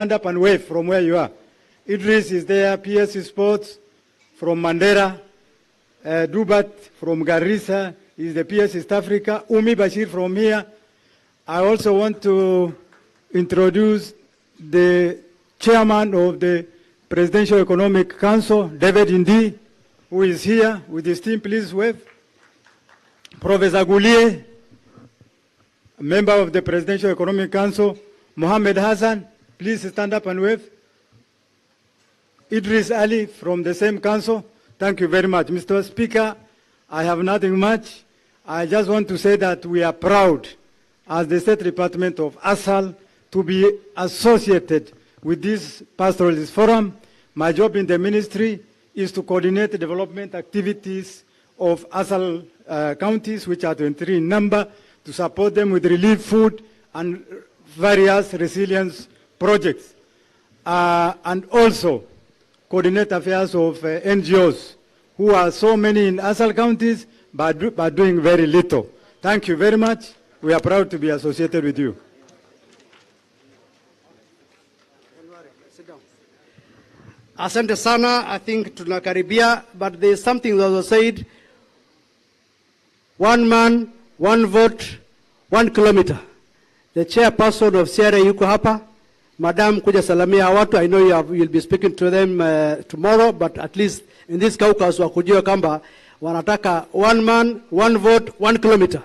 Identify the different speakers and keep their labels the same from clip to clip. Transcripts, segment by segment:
Speaker 1: Stand up and wave from where you are. Idris is there, PS Sports from Mandera, Dubat from Garissa is the PS East Africa, Umi Bashir from here. I also want to introduce the chairman of the Presidential Economic Council, David Indi, who is here with his team. Please wave. Professor Goulier, a member of the Presidential Economic Council. Mohammed Hassan, please stand up and wave. Idris Ali from the same council. Thank you very much. Mr. Speaker, I have nothing much. I just want to say that we are proud as the State Department of ASAL to be associated with this Pastoralist Forum. My job in the ministry is to coordinate the development activities of ASAL counties, which are 23 in number, to support them with relief food and various resilience projects, and also coordinate affairs of NGOs, who are so many in ASAL counties, but doing very little. Thank you very much. We are proud to be associated with you.
Speaker 2: Asante sana, I think tunakaribia, but there is something that was said, 1 man, 1 vote, 1 kilometer. The chairperson of Sierra yuko hapa. Madam, kuja salamia watu. I know you'll be speaking to them tomorrow, but at least in this caucus wakujua kamba wanataka 1 man, 1 vote, 1 kilometer.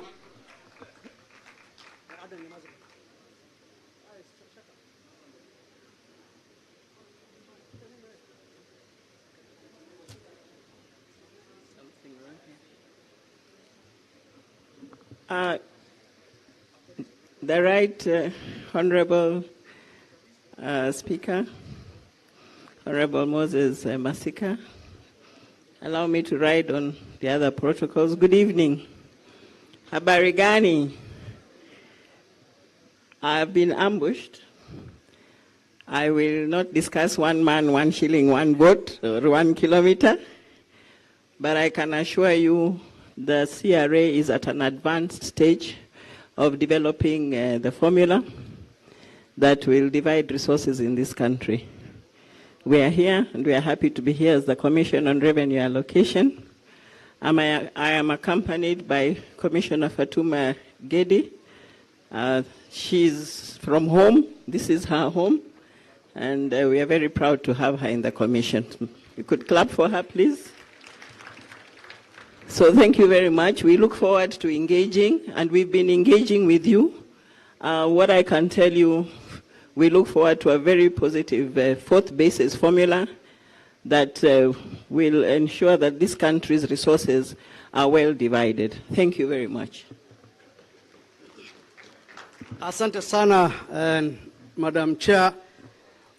Speaker 3: The Right Honorable Speaker, Honorable Moses Masika, allow me to ride on the other protocols. Good evening. Habari gani? I have been ambushed. I will not discuss 1 man, 1 shilling, 1 vote, or 1 kilometer, but I can assure you the CRA is at an advanced stage of developing the formula that will divide resources in this country. We are here, and we are happy to be here as the Commission on Revenue Allocation. I am accompanied by Commissioner Fatuma Gedi. She's from home. This is her home, and we are very proud to have her in the Commission. You could clap for her, please. So thank you very much. We look forward to engaging, and we've been engaging with you. What I can tell you, we look forward to a very positive fourth basis formula that will ensure that this country's resources are well divided. Thank you very much.
Speaker 2: Asante sana, Madam Chair.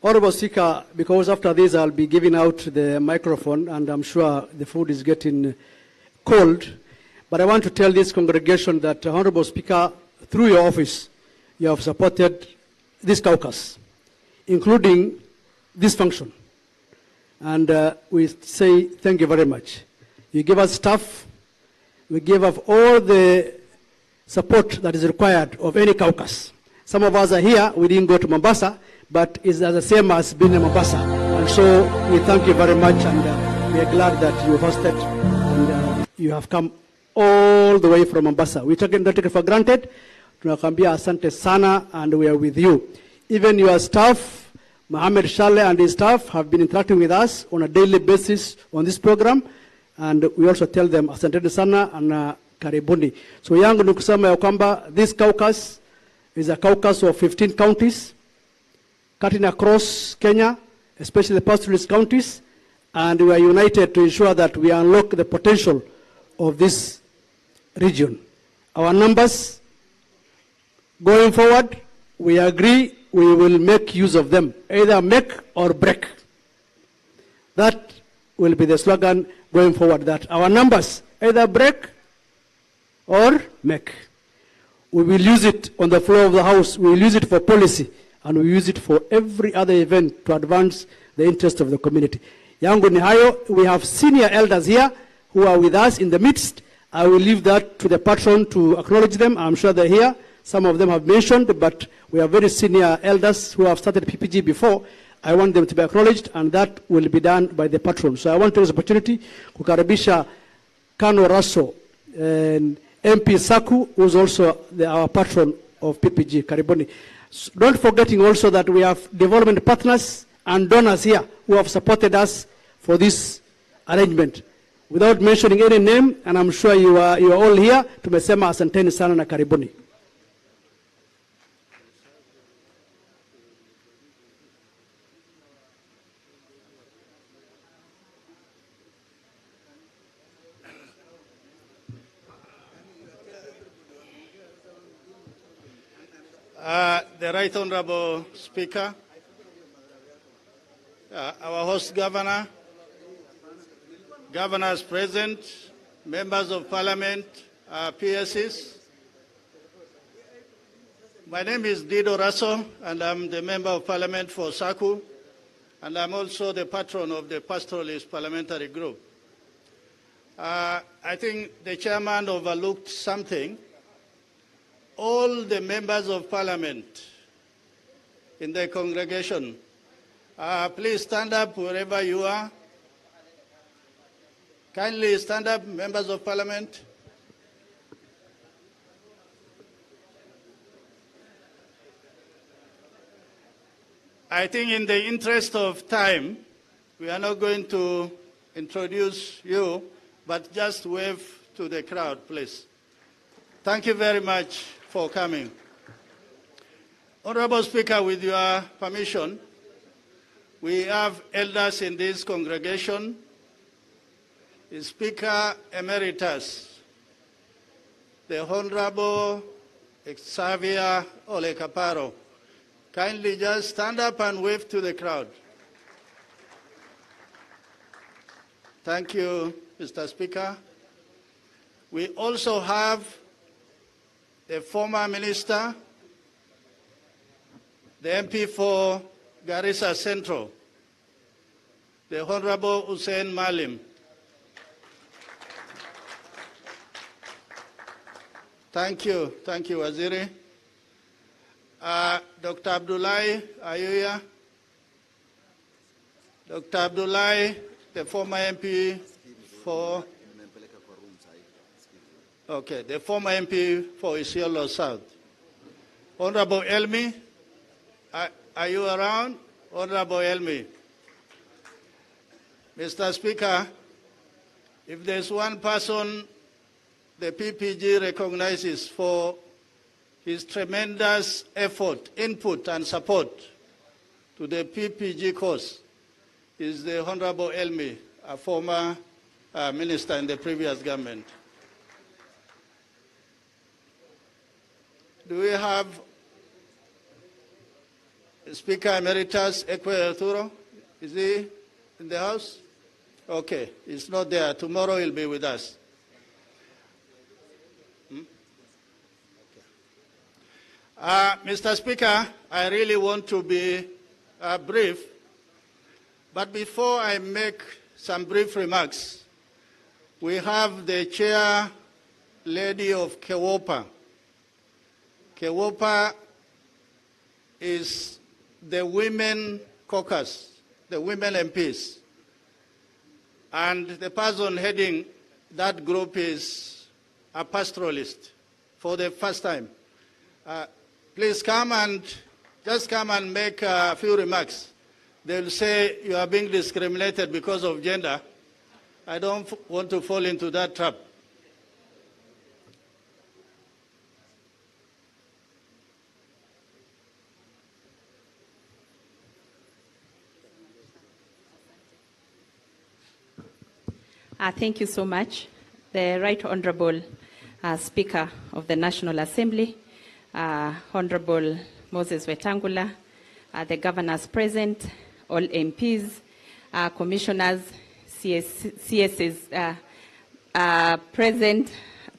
Speaker 2: Honorable Speaker, because after this I'll be giving out the microphone, and I'm sure the food is getting cold, but I want to tell this congregation that, Honorable Speaker, through your office, you have supported this caucus, including this function. And we say thank you very much. You give us staff, we give us all the support that is required of any caucus. Some of us are here, we didn't go to Mombasa, but it's the same as being in Mombasa. And so we thank you very much, and we are glad that you hosted, and you have come all the way from Mombasa. We don't take it for granted. Tunakambia asante sana, and we are with you. Even your staff, Mohammed Shale and his staff, have been interacting with us on a daily basis on this program, and we also tell them asante sana and karibuni. So yangu ni kusema ya kwamba this caucus is a caucus of 15 counties cutting across Kenya, especially the pastoralist counties, and we are united to ensure that we unlock the potential of this region. Our numbers going forward, we agree we will make use of them, either make or break. That will be the slogan going forward, that our numbers either break or make. We will use it on the floor of the House, we will use it for policy, and we use it for every other event to advance the interest of the community. Yangu ni hayo. We have senior elders here who are with us in the midst. I will leave that to the patron to acknowledge them. I'm sure they're here. Some of them have mentioned, but we are very senior elders who have started PPG before. I want them to be acknowledged, and that will be done by the patron. So I want to use this opportunity kukaribisha Kano Raso and MP Saku, who is also our patron of PPG. Karibuni. So don't forgetting also that we have development partners and donors here who have supported us for this arrangement. Without mentioning any name, and I'm sure you are all here, tumesema asanteni sana na karibuni.
Speaker 4: The Right Honorable Speaker, our host governor, governors present, members of parliament, PSs. My name is Dido Raso, and I'm the member of parliament for Saku, and I'm also the patron of the Pastoralist parliamentary group. I think the chairman overlooked something. All the members of parliament in the congregation, please stand up wherever you are. Kindly stand up, members of parliament. I think in the interest of time, we are not going to introduce you, but just wave to the crowd, please. Thank you very much for coming. Honorable Speaker, with your permission, we have elders in this congregation. The Speaker Emeritus, the Honorable Xavier Olekaparo. Kindly just stand up and wave to the crowd. Thank you, Mr. Speaker. We also have the former minister, the MP for Garissa Central, the Honorable Hussein Malim. Thank you, Wajir. Dr. Abdullahi, are you here? Dr. Abdullahi, the former MP for... Okay, the former MP for Isiolo South. Honorable Elmi, are you around? Honorable Elmi. Mr. Speaker, if there's one person the PPG recognizes for his tremendous effort, input, and support to the PPG cause, is the Honorable Elmi, a former minister in the previous government. Do we have Speaker Emeritus Ekwe Arturo? Is he in the house? Okay, he's not there. Tomorrow he'll be with us. Mr. Speaker, I really want to be brief, but before I make some brief remarks, we have the chair lady of Kewopa. Kewopa is the women caucus, the women MPs. And the person heading that group is a pastoralist for the first time. Please come and make a few remarks. They'll say you are being discriminated because of gender. I don't want to fall into that trap.
Speaker 5: Thank you so much. The Right Honorable Speaker of the National Assembly, Honorable Moses Wetangula, the governors present, all MPs, commissioners, CSs present,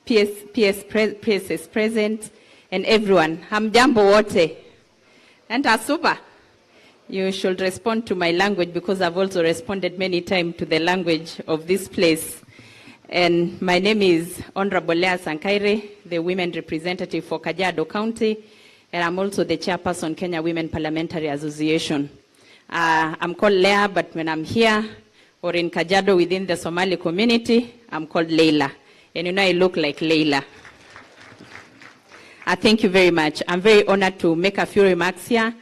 Speaker 5: PSs present, and everyone. Hamjambo wote. And asuba. You should respond to my language because I've also responded many times to the language of this place. And my name is Honorable Lea Sankaire, the Women Representative for Kajiado County, and I'm also the Chairperson, Kenya Women Parliamentary Association. I'm called Lea, but when I'm here or in Kajiado within the Somali community, I'm called Leila. And you know, I look like Leila. Thank you very much. I'm very honored to make a few remarks here.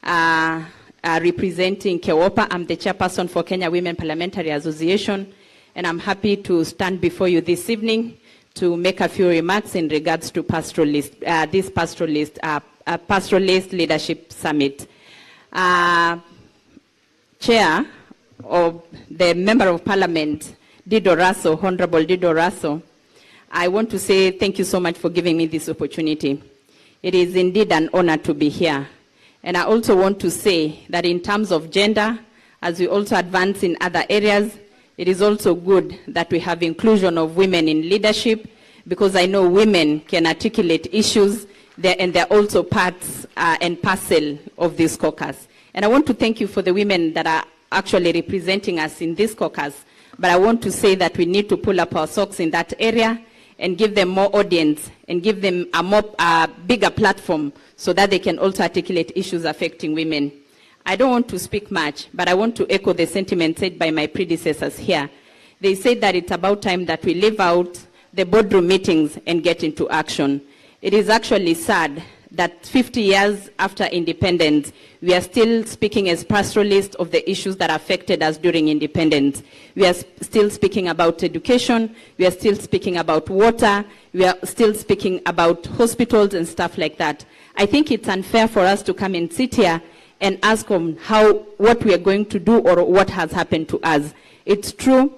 Speaker 5: Representing KEWOPA, I'm the Chairperson for Kenya Women Parliamentary Association, and I'm happy to stand before you this evening to make a few remarks in regards to Pastoralist, this Pastoralist Leadership Summit. Chair of the Member of Parliament, Dido Raso, Honorable Dido Raso, I want to say thank you so much for giving me this opportunity. It is indeed an honor to be here. And I also want to say that in terms of gender, as we also advance in other areas, it is also good that we have inclusion of women in leadership, because I know women can articulate issues there, and they're also parts and parcel of this caucus. And I want to thank you for the women that are actually representing us in this caucus, but I want to say that we need to pull up our socks in that area and give them more audience and give them a bigger platform so that they can also articulate issues affecting women. I don't want to speak much, but I want to echo the sentiment said by my predecessors here. They said that it's about time that we leave out the boardroom meetings and get into action. It is actually sad that 50 years after independence, we are still speaking as pastoralists of the issues that affected us during independence. We are still speaking about education, we are still speaking about water, we are still speaking about hospitals and stuff like that. I think it's unfair for us to come and sit here and ask on what we are going to do or what has happened to us. It's true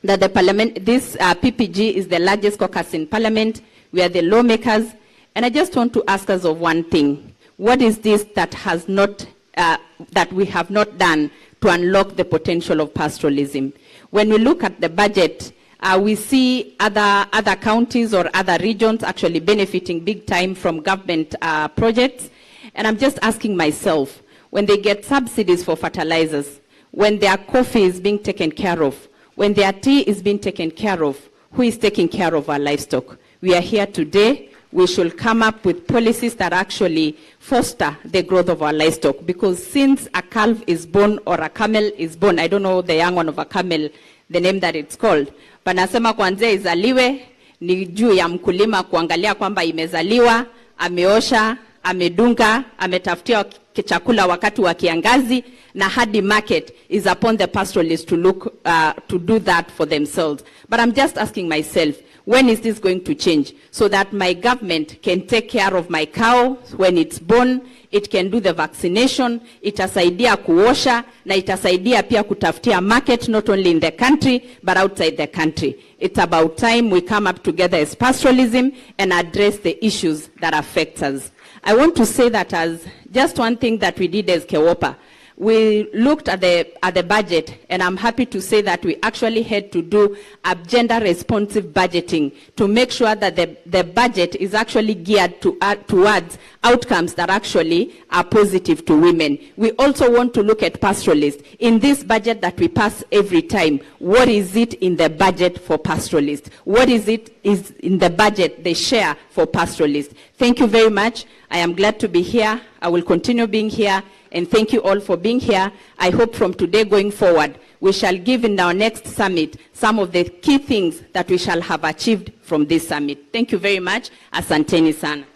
Speaker 5: that the parliament, this PPG is the largest caucus in parliament. We are the lawmakers. And I just want to ask us of one thing. What is this that has not, that we have not done to unlock the potential of pastoralism? When we look at the budget, we see other counties or other regions actually benefiting big time from government projects. And I'm just asking myself, when they get subsidies for fertilizers, when their coffee is being taken care of, when their tea is being taken care of, who is taking care of our livestock? We are here today. We should come up with policies that actually foster the growth of our livestock. Because since a calf is born or a camel is born, I don't know the young one of a camel, the name that it's called, but nasema kwanza izaliwe, ni juu ya mkulima kuangalia kwamba imezaliwa, ameosha, amedunga, ametafutia chakula wakati wa kiangazi, na hadi market is upon the pastoralists to look to do that for themselves. But I'm just asking myself, when is this going to change so that my government can take care of my cow when it's born, it can do the vaccination, itasaidia kuosha, na itasaidia pia kutafutia market not only in the country but outside the country. It's about time we come up together as pastoralism and address the issues that affect us. I want to say that as just one thing that we did as KEWOPA. We looked at the budget, and I'm happy to say that we actually had to do a gender-responsive budgeting to make sure that the budget is actually geared towards outcomes that actually are positive to women. We also want to look at pastoralists. In this budget that we pass every time, what is it in the budget for pastoralists? What is it in the budget they share for pastoralists? Thank you very much. I am glad to be here. I will continue being here. And thank you all for being here. I hope from today going forward, we shall give in our next summit some of the key things that we shall have achieved from this summit. Thank you very much. Asanteni sana.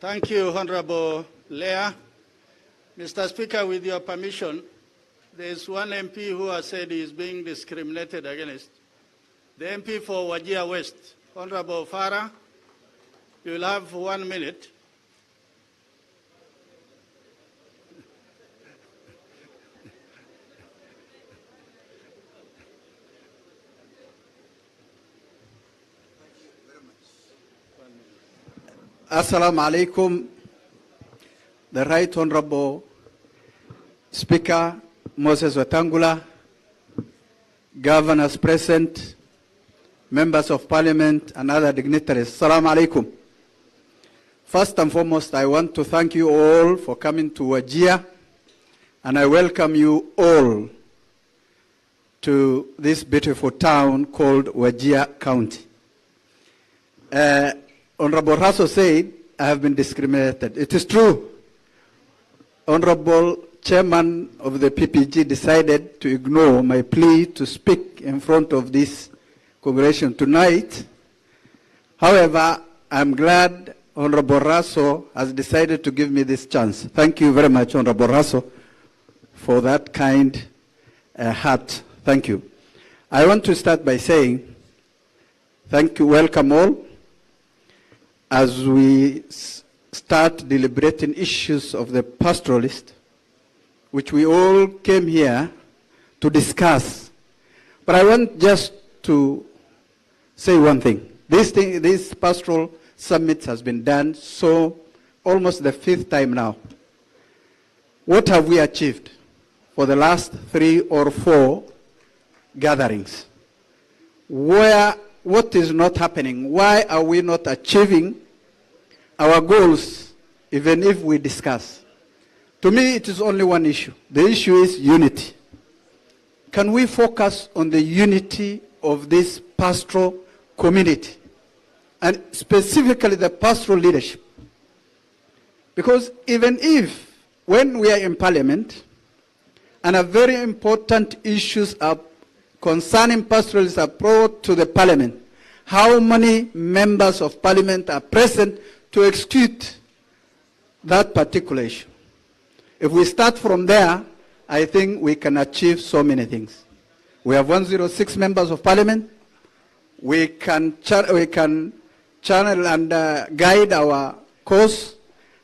Speaker 4: Thank you, Honorable Lea. Mr. Speaker, with your permission, there is one MP who has said he is being discriminated against. The MP for Wajir West, Honorable Farah, you will have 1 minute.
Speaker 6: Assalamu alaikum. The Right Honorable Speaker Moses Wetangula, governors present, members of parliament, and other dignitaries. Assalamu alaikum. First and foremost, I want to thank you all for coming to Wajir, and I welcome you all to this beautiful town called Wajir County. Honorable Raso said, I have been discriminated. It is true. Honorable Chairman of the PPG decided to ignore my plea to speak in front of this congregation tonight. However, I'm glad Honorable Raso has decided to give me this chance. Thank you very much, Honorable Raso, for that kind heart. Thank you. I want to start by saying, thank you, welcome all. As we start deliberating issues of the pastoralist, which we all came here to discuss. But I want just to say one thing. This pastoral summit has been done so almost the 5th time now. What have we achieved for the last 3 or 4 gatherings? What is not happening? Why are we not achieving our goals, even if we discuss? To me, it is only one issue. The issue is unity. Can we focus on the unity of this pastoral community, and specifically the pastoral leadership? Because even if, when we are in Parliament, and a very important issues are concerning pastoralists are brought to the Parliament, how many members of Parliament are present to execute that particular issue? If we start from there, I think we can achieve so many things. We have 106 members of Parliament. We can channel and guide our course,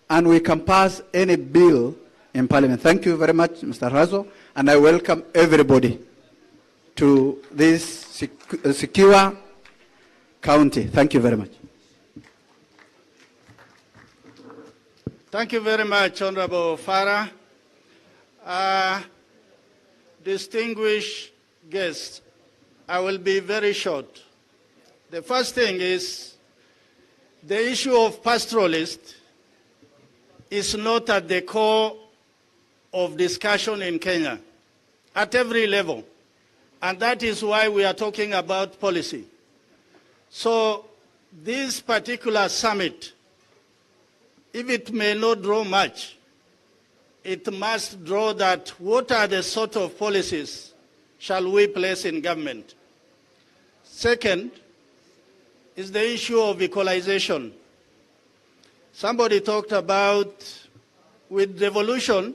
Speaker 6: and we can pass any bill in Parliament. Thank you very much, Mr. Razo, and I welcome everybody to this secure county. Thank you very much.
Speaker 4: Thank you very much, Honorable Farah. Distinguished guests, I will be very short. The first thing is, the issue of pastoralist is not at the core of discussion in Kenya, at every level. And that is why we are talking about policy. So this particular summit, if it may not draw much, it must draw that what are the sort of policies shall we place in government. Second is the issue of equalization. Somebody talked about with devolution,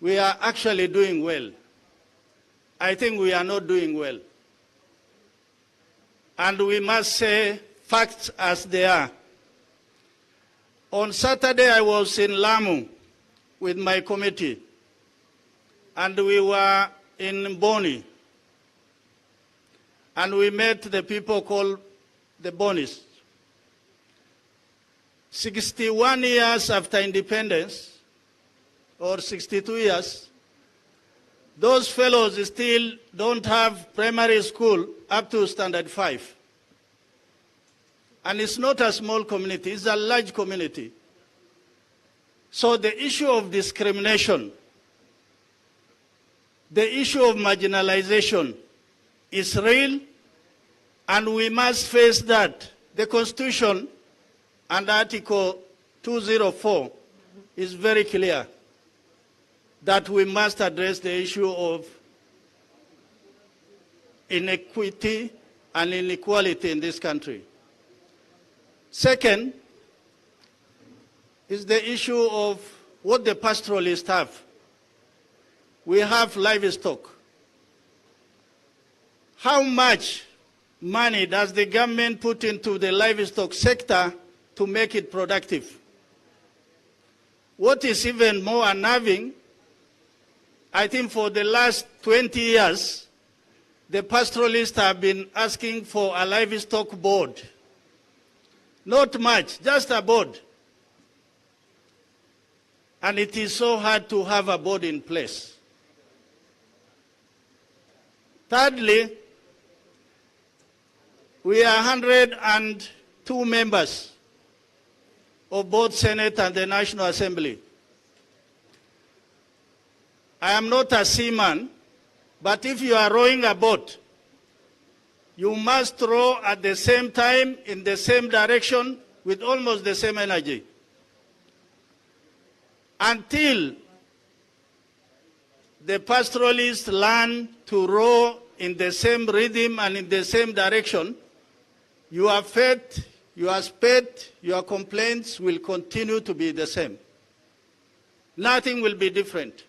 Speaker 4: we are actually doing well. I think we are not doing well. And we must say facts as they are. On Saturday, I was in Lamu with my committee, and we were in Boni, and we met the people called the Bonis. 61 years after independence, or 62 years, those fellows still don't have primary school up to standard 5. And it's not a small community, it's a large community. So the issue of discrimination, the issue of marginalization is real, and we must face that. The Constitution and Article 204 is very clear that we must address the issue of inequity and inequality in this country. Second is the issue of what the pastoralists have. We have livestock. How much money does the government put into the livestock sector to make it productive? What is even more unnerving, I think for the last 20 years, the pastoralists have been asking for a livestock board. Not much, just a board. And it is so hard to have a board in place. Thirdly, we are 102 members of both Senate and the National Assembly. I am not a seaman, But if you are rowing a boat, you must row at the same time, in the same direction, with almost the same energy. Until the pastoralists learn to row in the same rhythm and in the same direction, your faith, your spade, your complaints will continue to be the same. Nothing will be different.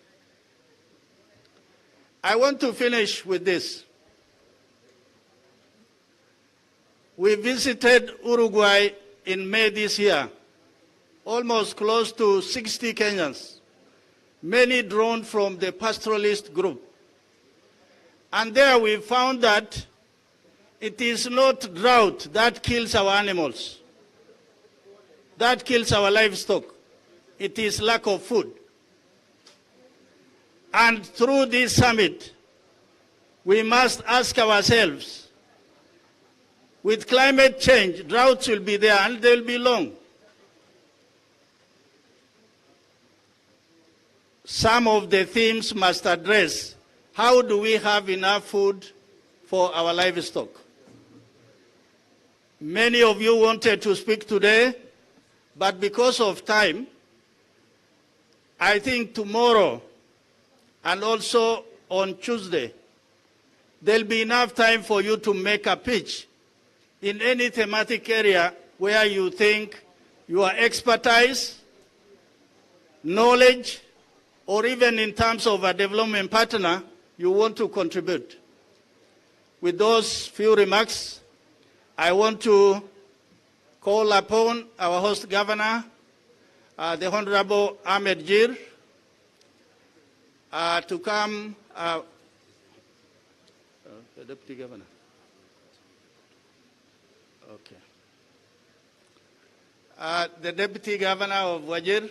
Speaker 4: I want to finish with this. We visited Uruguay in May this year, almost close to 60 Kenyans, many drawn from the pastoralist group. And there we found that it is not drought that kills our animals, that kills our livestock. It is lack of food. And through this summit, we must ask ourselves, with climate change, droughts will be there and they will be long. Some of the themes must address how do we have enough food for our livestock. Many of you wanted to speak today, but because of time, I think tomorrow and also on Tuesday, there'll be enough time for you to make a pitch in any thematic area where you think your expertise, knowledge, or even in terms of a development partner, you want to contribute. With those few remarks, I want to call upon our host governor, the Honorable Ahmed Jir, to come, the Deputy Governor. Okay. The Deputy Governor of Wajir.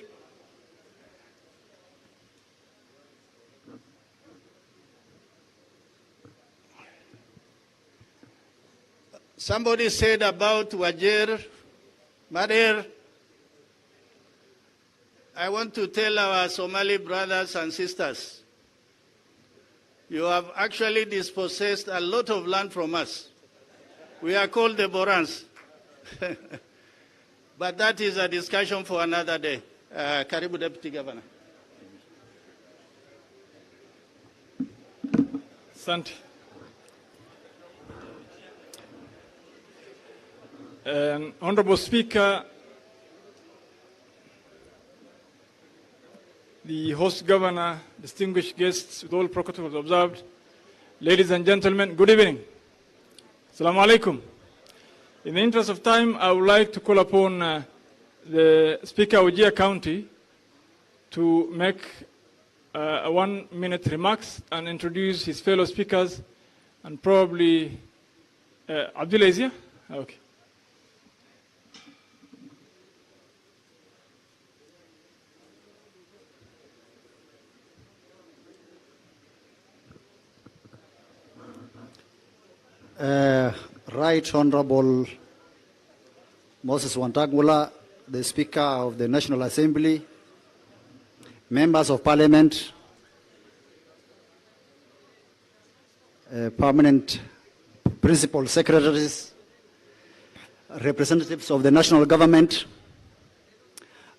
Speaker 4: Somebody said about Wajir, Madir. I want to tell our Somali brothers and sisters, you have actually dispossessed a lot of land from us. We are called the Borans. But that is a discussion for another day. Karibu Deputy Governor.
Speaker 7: Asante. Honorable Speaker, the host governor, distinguished guests, with all protocols observed, ladies and gentlemen, good evening. Assalamu alaikum. In the interest of time, I would like to call upon the Speaker of Wajir County to make a 1-minute remarks and introduce his fellow speakers, and probably Abdullah is here? Okay.
Speaker 6: Right Honorable Moses Wantagula, the Speaker of the National Assembly, Members of Parliament, Permanent Principal Secretaries, representatives of the national government,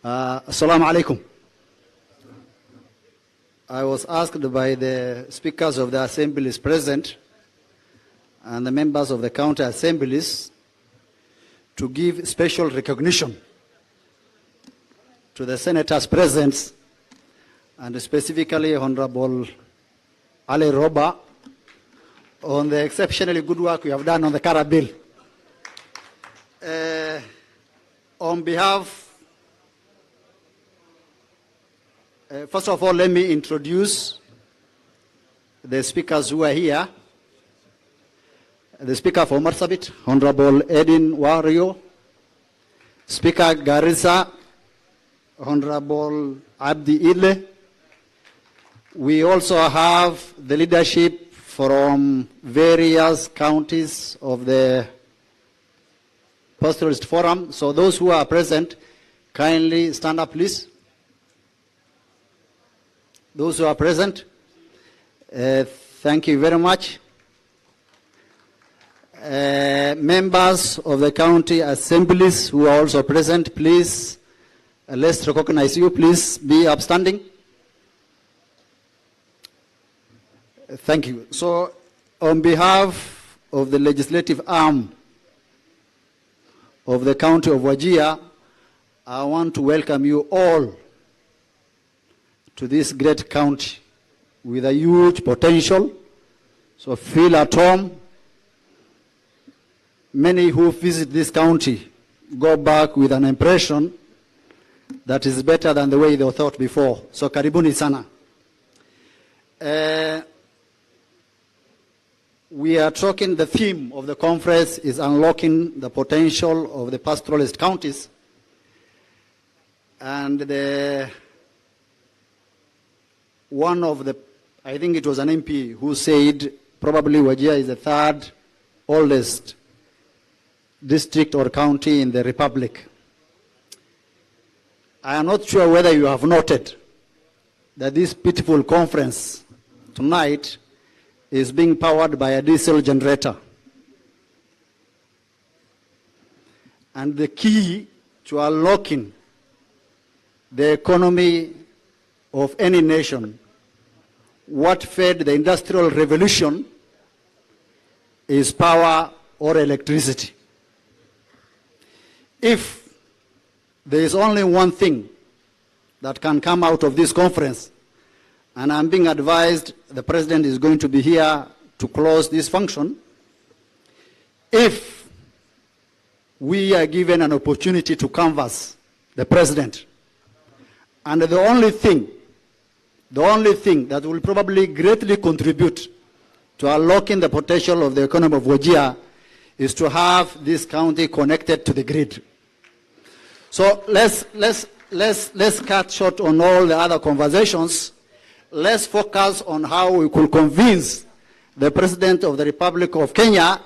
Speaker 6: Assalamu alaikum. I was asked by the speakers of the assemblies present and the members of the county assemblies to give special recognition to the senators present, and specifically Honorable Ali Roba, on the exceptionally good work we have done on the Kara bill. On behalf, first of all, let me introduce the speakers who are here. The Speaker for Marsabit, Honorable Edin Wario, Speaker Garissa, Honorable Abdi Ile. We also have the leadership from various counties of the Pastoralist Forum. So those who are present, kindly stand up, please. Those who are present. Thank you very much. Members of the county assemblies who are also present, please, let's recognize you. Please be upstanding. Thank you. So, on behalf of the legislative arm of the county of Wajir, I want to welcome you all to this great county with a huge potential. So feel at home. Many who visit this county go back with an impression that is better than the way they thought before. So karibuni sana. We are talking, the theme of the conference is unlocking the potential of the pastoralist counties. And one of the, I think it was an MP who said probably Wajir is the third oldest district or county in the Republic. I am not sure whether you have noted that this beautiful conference tonight is being powered by a diesel generator. And the key to unlocking the economy of any nation, what fed the Industrial Revolution, is power or electricity. If there is only one thing that can come out of this conference, and I'm being advised the President is going to be here to close this function, if we are given an opportunity to canvass the President, and the only thing that will probably greatly contribute to unlocking the potential of the economy of Wajir is to have this county connected to the grid. So let's cut short on all the other conversations. Let's focus on how we could convince the President of the Republic of Kenya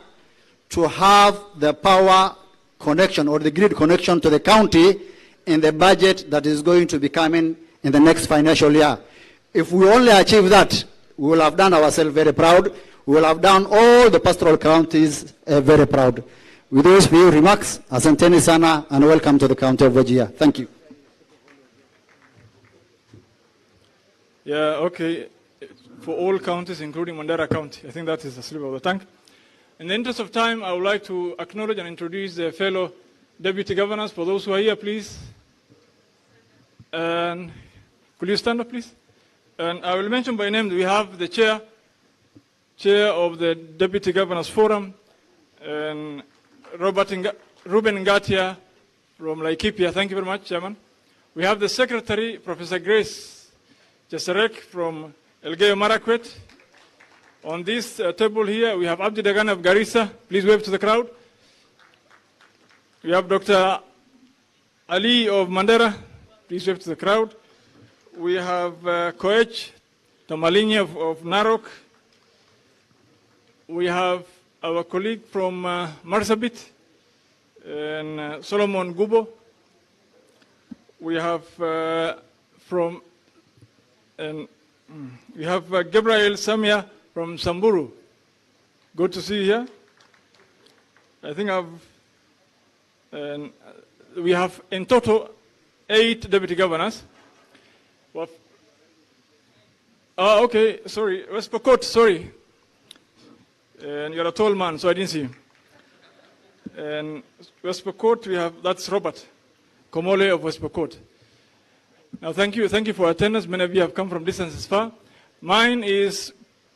Speaker 6: to have the power connection or the grid connection to the county in the budget that is going to be coming in the next financial year. If we only achieve that, we will have done ourselves very proud. We will have done all the pastoral counties very proud. With those few remarks, asanteni sana and welcome to the county of Wajir. Thank you.
Speaker 7: Yeah, okay. For all counties, including Mandera County. I think that is a slip of the tongue. In the interest of time, I would like to acknowledge and introduce the fellow deputy governors. For those who are here, please. And could you stand up, please? And I will mention by name that we have the chair of the Deputy Governors Forum, and Ruben Ngatia from Laikipia. Thank you very much, Chairman. We have the Secretary, Professor Grace Jaserek from Elgeyo Marakwet. On this table here, we have Abdi Dagan of Garissa. Please wave to the crowd. We have Dr. Ali of Mandera. Please wave to the crowd. We have Koech Tamalini of Narok. We have our colleague from Marsabit, and Solomon Gubo. We have Gabriel Samia from Samburu. Good to see you here. I think we have in total 8 deputy governors. Okay, sorry, West Pokot, sorry. And you're a tall man, so I didn't see you. And West Pokot, that's Robert Komole of West Pokot. Now, thank you for attendance. Many of you have come from distances far. Mine is,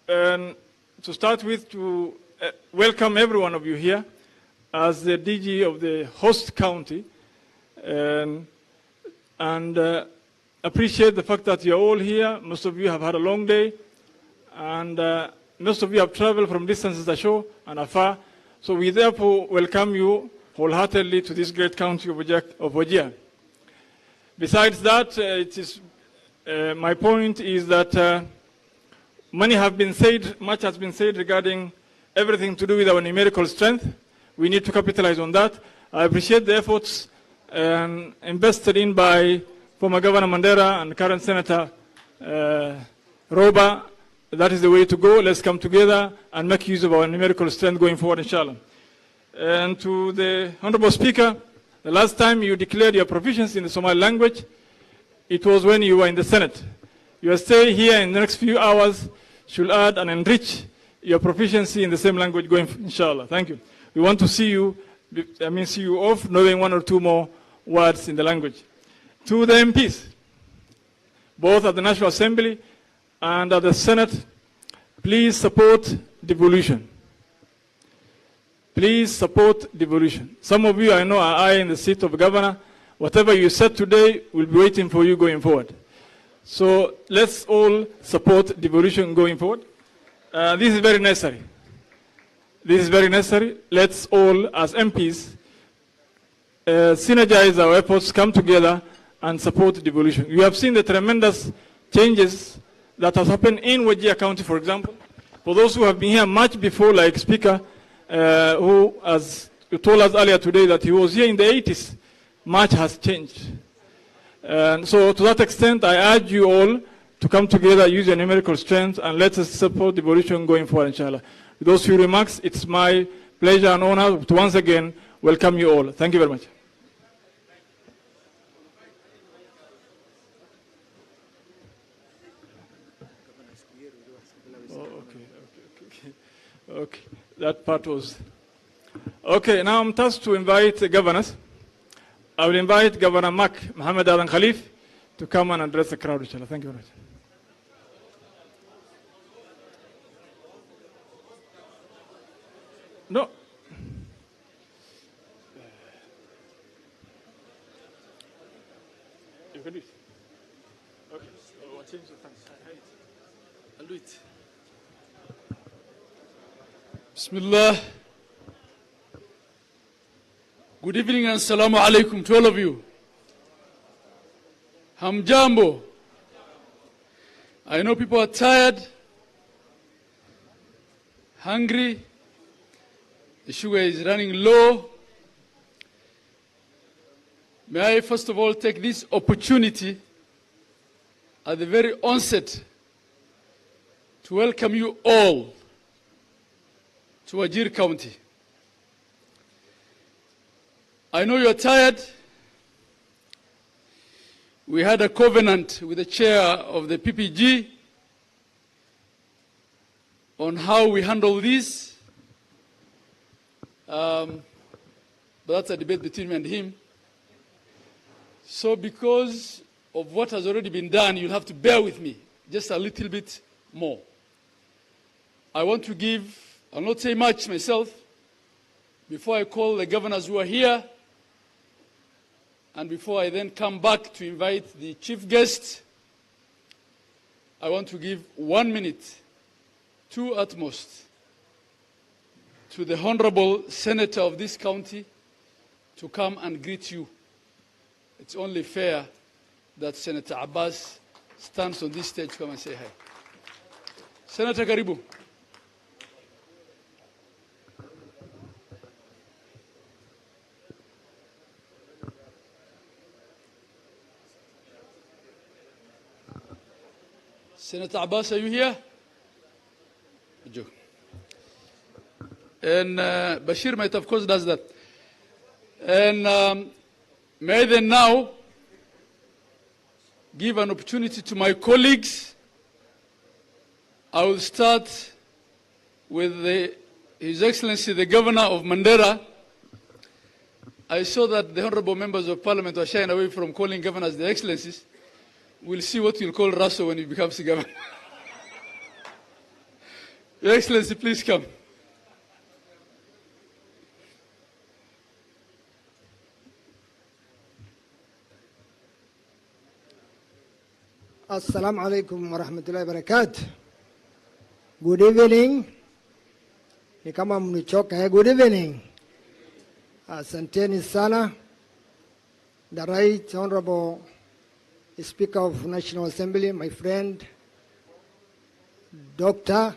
Speaker 7: to start with, to welcome every one of you here as the DG of the host county, and appreciate the fact that you're all here. Most of you have had a long day, and most of you have traveled from distances ashore and afar. So we therefore welcome you wholeheartedly to this great county of Wajir. Besides that, my point is that much has been said regarding everything to do with our numerical strength. We need to capitalize on that. I appreciate the efforts invested in by former Governor Mandera and current Senator Roba that is the way to go. Let's come together and make use of our numerical strength going forward, inshallah. And to the Honorable Speaker, the last time you declared your proficiency in the Somali language, it was when you were in the Senate. Your stay here in the next few hours should add and enrich your proficiency in the same language going, inshallah. Thank you. We want to see you off knowing one or two more words in the language. To the MPs, both at the National Assembly and at the Senate, please support devolution. Please support devolution. Some of you I know are in the seat of governor. Whatever you said today will be waiting for you going forward. So let's all support devolution going forward. This is very necessary. This is very necessary. Let's all, as MPs, synergize our efforts, come together and support devolution. You have seen the tremendous changes that has happened in Wajir County, for example. For those who have been here much before, like Speaker, who has told us earlier today that he was here in the 80s, much has changed. And so to that extent, I urge you all to come together, use your numerical strength, and let us support devolution going forward, inshallah. With those few remarks, it's my pleasure and honor to once again welcome you all. Thank you very much. Okay, that part was... Okay, now I'm tasked to invite the governors. I will invite Governor Mohammed Adan Khalif to come and address the crowd, inshallah. Thank you very much. No. You can do it. Okay. I'll change the time.
Speaker 8: I'll do it. Bismillah. Good evening and assalamu alaikum to all of you. Hamjambo. I know people are tired, hungry, the sugar is running low. May I first of all take this opportunity at the very onset to welcome you all to Wajir County. I know you're tired. We had a covenant with the chair of the PPG on how we handle this. But that's a debate between me and him. So because of what has already been done, you'll have to bear with me just a little bit more. I want to give, I'll not say much myself, before I call the governors who are here, and before I then come back to invite the chief guest. I want to give 1 minute, 2 at most, to the Honorable Senator of this county to come and greet you. It's only fair that Senator Abbas stands on this stage to come and say hi. Senator Karibu. Senator Abbas, are you here? And Bashir might, of course, does that. And may I then now give an opportunity to my colleagues. I will start with His Excellency, the Governor of Mandera. I saw that the honorable members of Parliament are shying away from calling governors their excellencies. We'll see what you'll call Raso when he becomes the governor. Your Excellency, please come.
Speaker 9: Assalamu alaikum wa rahmatullahi wa barakatuh. Good evening. Ni kama mnichoka. Good evening. Asanteni sana. The Right Honorable Speaker of National Assembly, my friend, Doctor,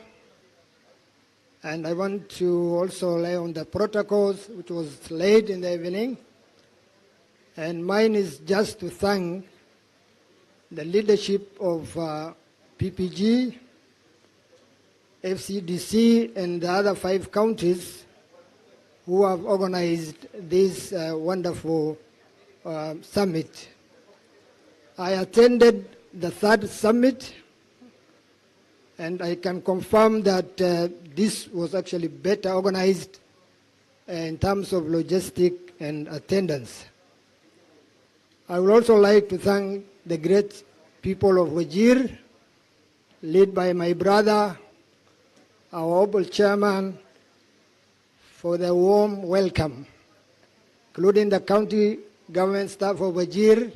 Speaker 9: and I want to also lay on the protocols which was laid in the evening. And mine is just to thank the leadership of PPG FCDC, and the other 5 counties who have organized this wonderful summit. I attended the 3rd summit, and I can confirm that this was actually better organized in terms of logistic and attendance. I would also like to thank the great people of Wajir, led by my brother, our honorable chairman, for the warm welcome, including the county government staff of Wajir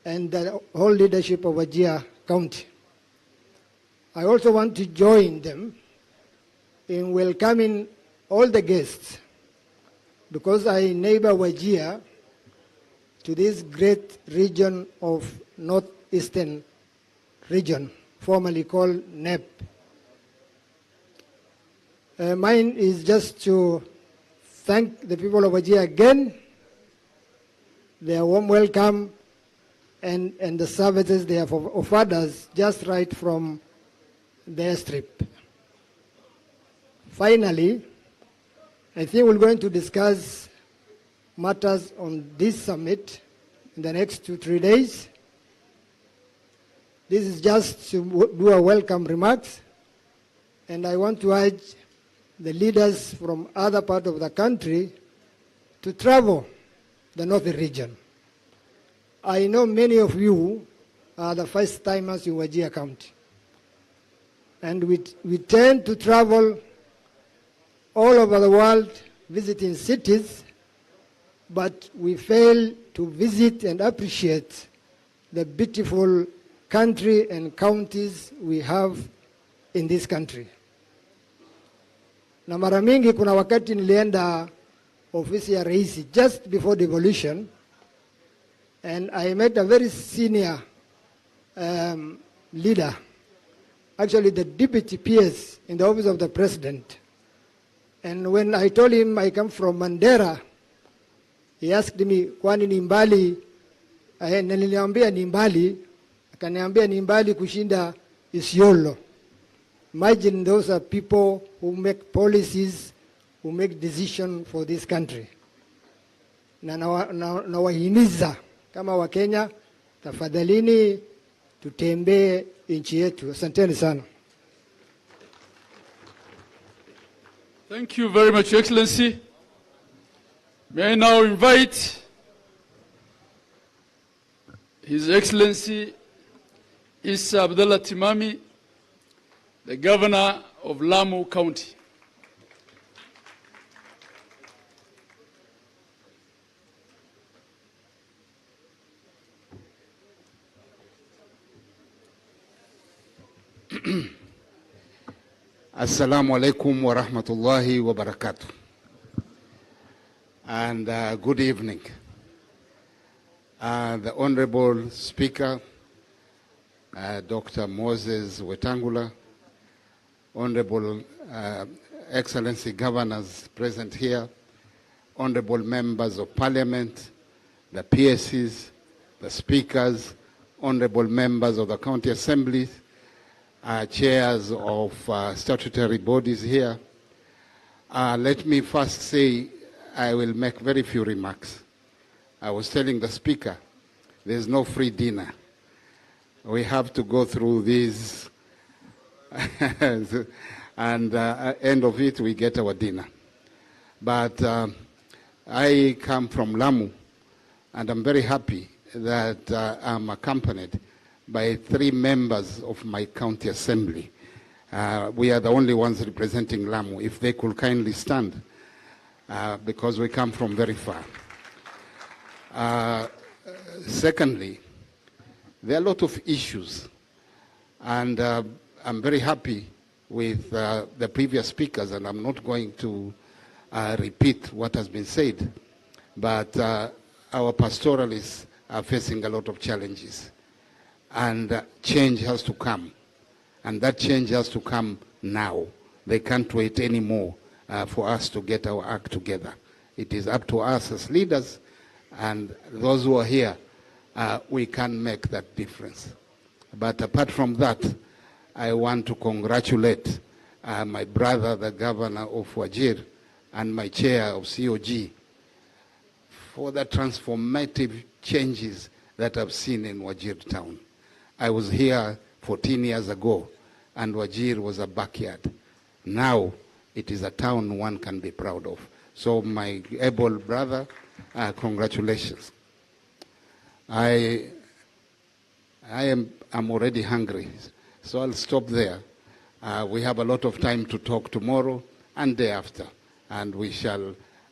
Speaker 9: and the whole leadership of Wajir County. I also want to join them in welcoming all the guests, because I neighbor Wajir to this great region of northeastern region, formerly called NEP. Mine is just to thank the people of Wajir again, their warm welcome, and the services they have offered us just right from the airstrip. Finally, I think we're going to discuss matters on this summit in the next 2-3 days. This is just to do a welcome remarks, and I want to urge the leaders from other parts of the country to travel the northern region. I know many of you are the first timers in Wajir County, and we tend to travel all over the world visiting cities, but we fail to visit and appreciate the beautiful country and counties we have in this country. Na mara mingi kuna wakati nilienda ofisi ya rais just before devolution, and I met a very senior leader, actually the deputy PS in the office of the president. And when I told him I come from Mandera, he asked me, kwani ni mbali? Niliambia ni mbali, akaniambia ni mbali kushinda Isiolo. Imagine those are people who make policies, who make decisions for this country. Na wahimiza kama Wakenya, tafadhalini tutembee nchi yetu. Asanteni sana.
Speaker 8: Thank you very much, Your Excellency. May I now invite His Excellency Issa Abdullah Timami, the Governor of Lamu County.
Speaker 10: Assalamu alaikum wa rahmatullahi wa barakatuh. And good evening. The Honorable Speaker, Dr. Moses Wetangula, Honorable Excellency Governors present here, Honorable Members of Parliament, the PSCs, the Speakers, Honorable Members of the County Assemblies, chairs of statutory bodies here. Let me first say I will make very few remarks. I was telling the Speaker, there's no free dinner. We have to go through these, and at the end of it, we get our dinner. But I come from Lamu, and I'm very happy that I'm accompanied by 3 members of my county assembly. We are the only ones representing Lamu. If they could kindly stand, because we come from very far. Secondly, there are a lot of issues, and I'm very happy with the previous speakers, and I'm not going to repeat what has been said, but our pastoralists are facing a lot of challenges. And change has to come. And that change has to come now. They can't wait anymore for us to get our act together. It is up to us as leaders, and those who are here, we can make that difference. But apart from that, I want to congratulate my brother, the governor of Wajir, and my chair of COG for the transformative changes that I've seen in Wajir town. I was here 14 years ago, and Wajir was a backyard. Now, it is a town one can be proud of. So my able brother, congratulations. I'm already hungry, so I'll stop there. We have a lot of time to talk tomorrow and day after, and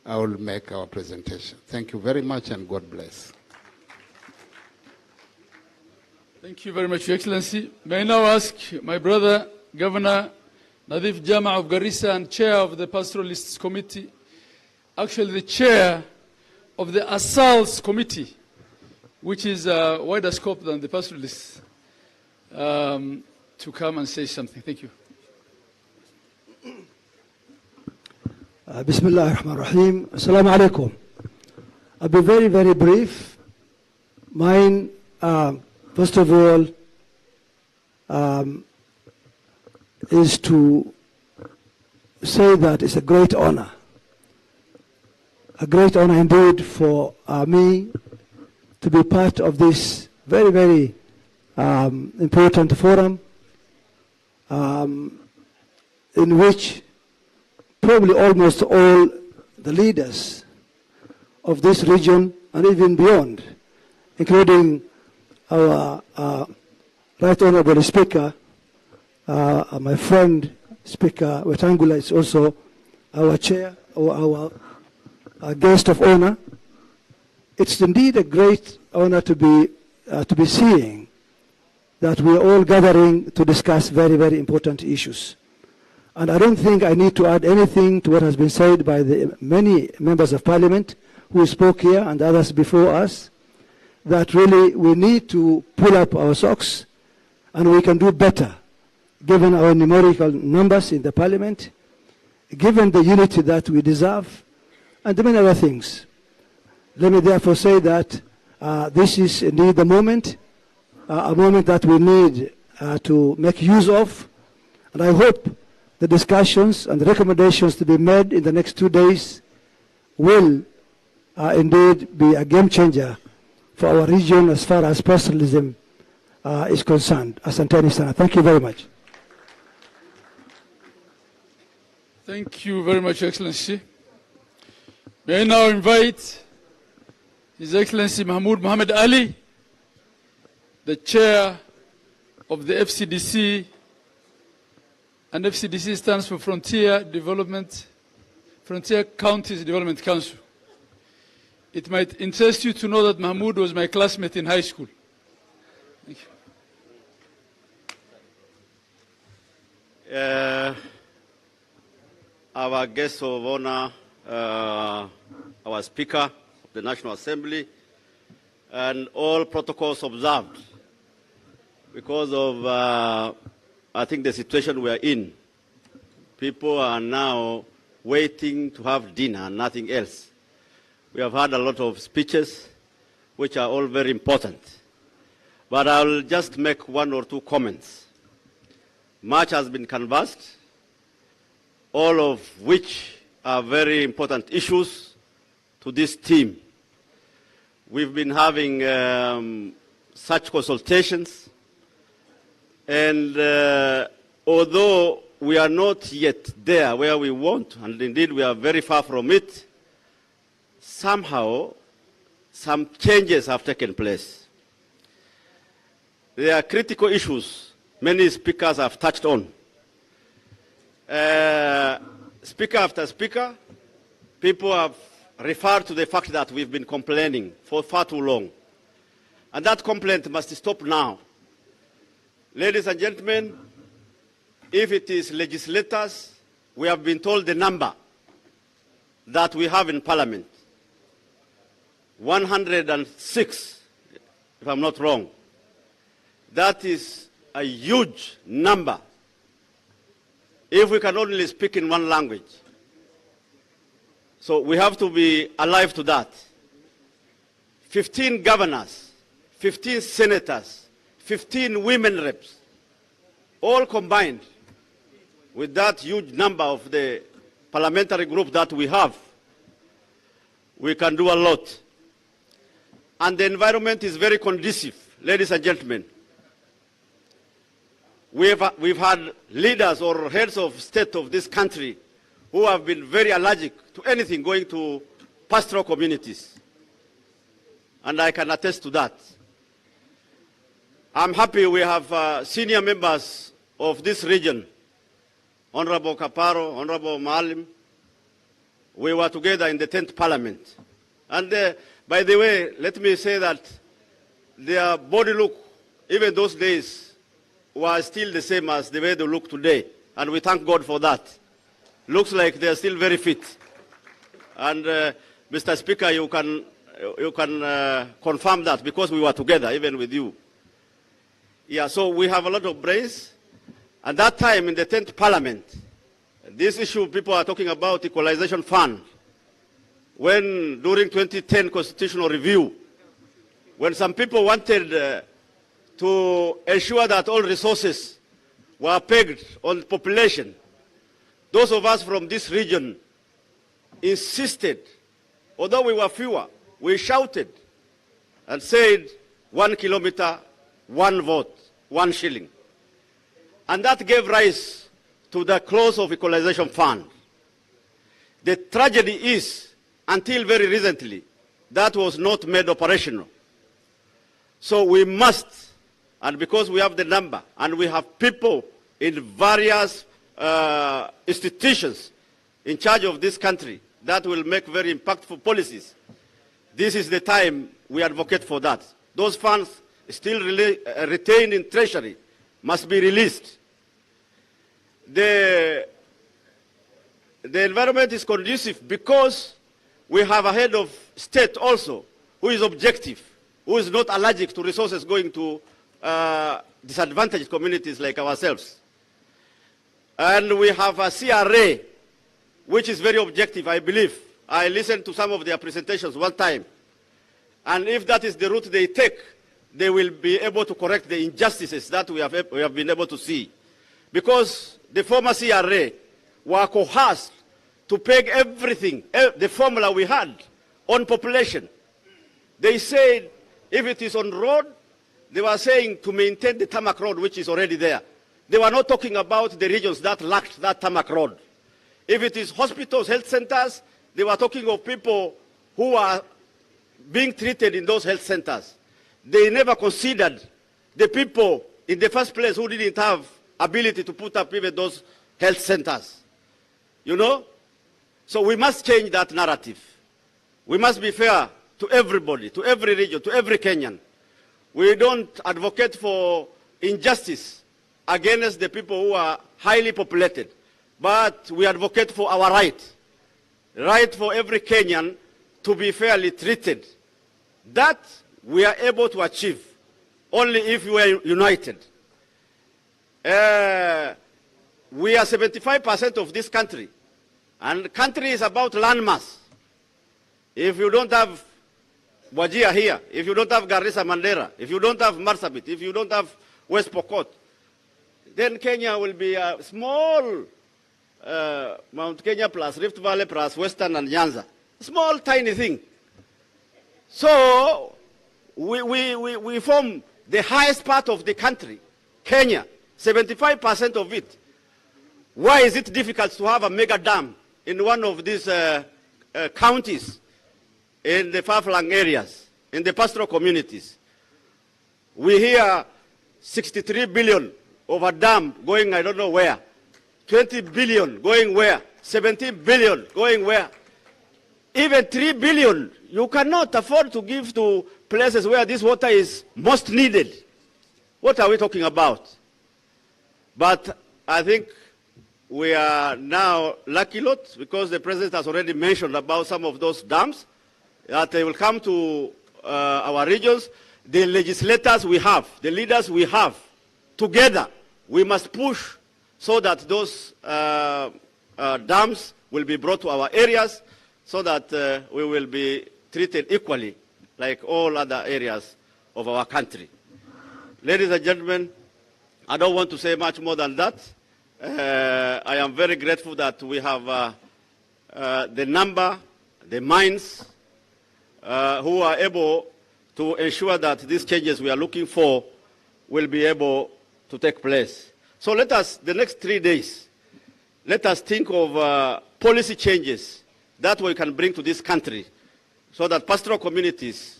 Speaker 10: I will make our presentation. Thank you very much, and God bless.
Speaker 8: Thank you very much, Your Excellency. May I now ask my brother, Governor Nadif Jama of Garissa and Chair of the Pastoralists Committee, actually the Chair of the Assaults Committee, which is a wider scope than the Pastoralists, to come and say something. Thank you.
Speaker 11: Bismillah ar-Rahman ar-Rahim. Assalamu alaikum. I'll be very, very brief. Mine, first of all, is to say that it's a great honor indeed for me to be part of this very, very important forum in which probably almost all the leaders of this region and even beyond, including our Right Honorable Speaker, my friend Speaker Wetangula is also our chair or our guest of honor. It's indeed a great honor to be seeing that we are all gathering to discuss very, very important issues. And I don't think I need to add anything to what has been said by the many members of parliament who spoke here and others before us, that really we need to pull up our socks and we can do better given our numerical numbers in the parliament, given the unity that we deserve, and many other things. Let me therefore say that this is indeed the moment, a moment that we need to make use of, and I hope the discussions and the recommendations to be made in the next 2 days will indeed be a game changer for our region as far as pastoralism is concerned. Asanteni sana. Thank you very much.
Speaker 8: Thank you very much, Your Excellency. May I now invite His Excellency Mahmoud Mohammed Ali, the Chair of the FCDC, and FCDC stands for Frontier Counties Development Council. It might interest you to know that Mahmoud was my classmate in high school. Thank you.
Speaker 12: Our guest of honor, our Speaker of the National Assembly, and all protocols observed because of, I think, the situation we are in. People are now waiting to have dinner and nothing else. We have had a lot of speeches, which are all very important. But I'll just make 1 or 2 comments. Much has been canvassed, all of which are very important issues to this team. We've been having such consultations, and although we are not yet there where we want, and indeed we are very far from it, somehow some changes have taken place. There are critical issues many speakers have touched on. Speaker after speaker, people have referred to the fact that we've been complaining for far too long. And that complaint must stop now. Ladies and gentlemen, if it is legislators, we have been told the number that we have in Parliament. 106, if I'm not wrong. That is a huge number if we can only speak in one language. So we have to be alive to that. 15 governors, 15 senators, 15 women reps, all combined with that huge number of the parliamentary group that we have, we can do a lot. And the environment is very conducive, ladies and gentlemen. We've had leaders or heads of state of this country who have been very allergic to anything going to pastoral communities. And I can attest to that. I'm happy we have senior members of this region, Honorable Kaparo, Honorable Maalim. We were together in the 10th Parliament. And by the way, let me say that their body look, even those days, were still the same as the way they look today. And we thank God for that. Looks like they're still very fit. And Mr. Speaker, you can confirm that because we were together, even with you. Yeah, so we have a lot of brains. At that time in the 10th Parliament, this issue people are talking about equalization fund. When during 2010 constitutional review, when some people wanted to ensure that all resources were pegged on population, those of us from this region insisted, although we were fewer, we shouted and said 1 kilometer, 1 vote, 1 shilling. And that gave rise to the clause of equalization fund. The tragedy is, until very recently, that was not made operational. So we must, and because we have the number, and we have people in various institutions in charge of this country that will make very impactful policies, this is the time we advocate for that. Those funds still retained in Treasury must be released. The environment is conducive because we have a head of state also who is objective, who is not allergic to resources going to disadvantaged communities like ourselves. And we have a CRA which is very objective, I believe. I listened to some of their presentations one time. And if that is the route they take, they will be able to correct the injustices that we have been able to see. Because the former CRA were coerced to peg everything, the formula we had, on population. They said if it is on road, they were saying to maintain the tarmac road which is already there. They were not talking about the regions that lacked that tarmac road. If it is hospitals, health centers, they were talking of people who are being treated in those health centers. They never considered the people in the first place who didn't have ability to put up even those health centers. You know? So we must change that narrative. We must be fair to everybody, to every region, to every Kenyan. We don't advocate for injustice against the people who are highly populated, but we advocate for our right for every Kenyan to be fairly treated. That we are able to achieve only if we are united. We are 75% of this country, and country is about landmass. If you don't have Wajir here, if you don't have Garissa Mandera, if you don't have Marsabit, if you don't have West Pokot, then Kenya will be a small Mount Kenya plus Rift Valley plus Western and Nyanza. Small, tiny thing. So we form the highest part of the country, Kenya, 75% of it. Why is it difficult to have a mega dam in one of these counties in the far-flung areas, in the pastoral communities? We hear 63 billion of a dam going I don't know where, 20 billion going where, 17 billion going where. Even 3 billion, you cannot afford to give to places where this water is most needed. What are we talking about? But I think we are now lucky lot because the president has already mentioned about some of those dams that they will come to our regions. The legislators we have, the leaders we have, together we must push so that those dams will be brought to our areas so that we will be treated equally like all other areas of our country. Ladies and gentlemen, I don't want to say much more than that. I am very grateful that we have the number, the minds who are able to ensure that these changes we are looking for will be able to take place. So let us, the next 3 days, let us think of policy changes that we can bring to this country so that pastoral communities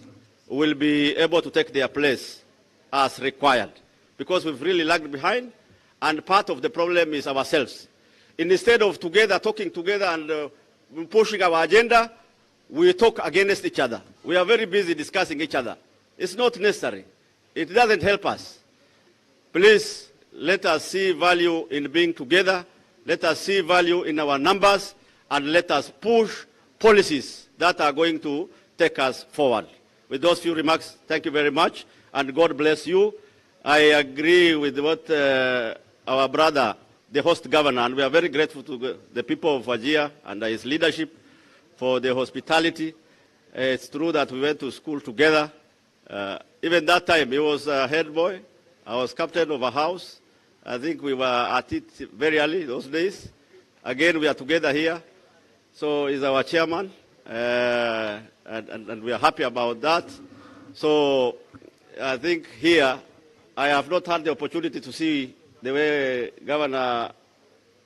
Speaker 12: will be able to take their place as required. Because we've really lagged behind, and part of the problem is ourselves. Instead of talking together and pushing our agenda, we talk against each other. We are very busy discussing each other. It's not necessary. It doesn't help us. Please, let us see value in being together. Let us see value in our numbers, and let us push policies that are going to take us forward. With those few remarks, thank you very much, and God bless you. I agree with what our brother, the host governor, and we are very grateful to the people of Wajir and his leadership for the hospitality. It's true that we went to school together. Even that time, he was a head boy. I was captain of a house. I think we were at it very early those days. Again, we are together here. So he's our chairman, and we are happy about that. So I think here, I have not had the opportunity to see the way Governor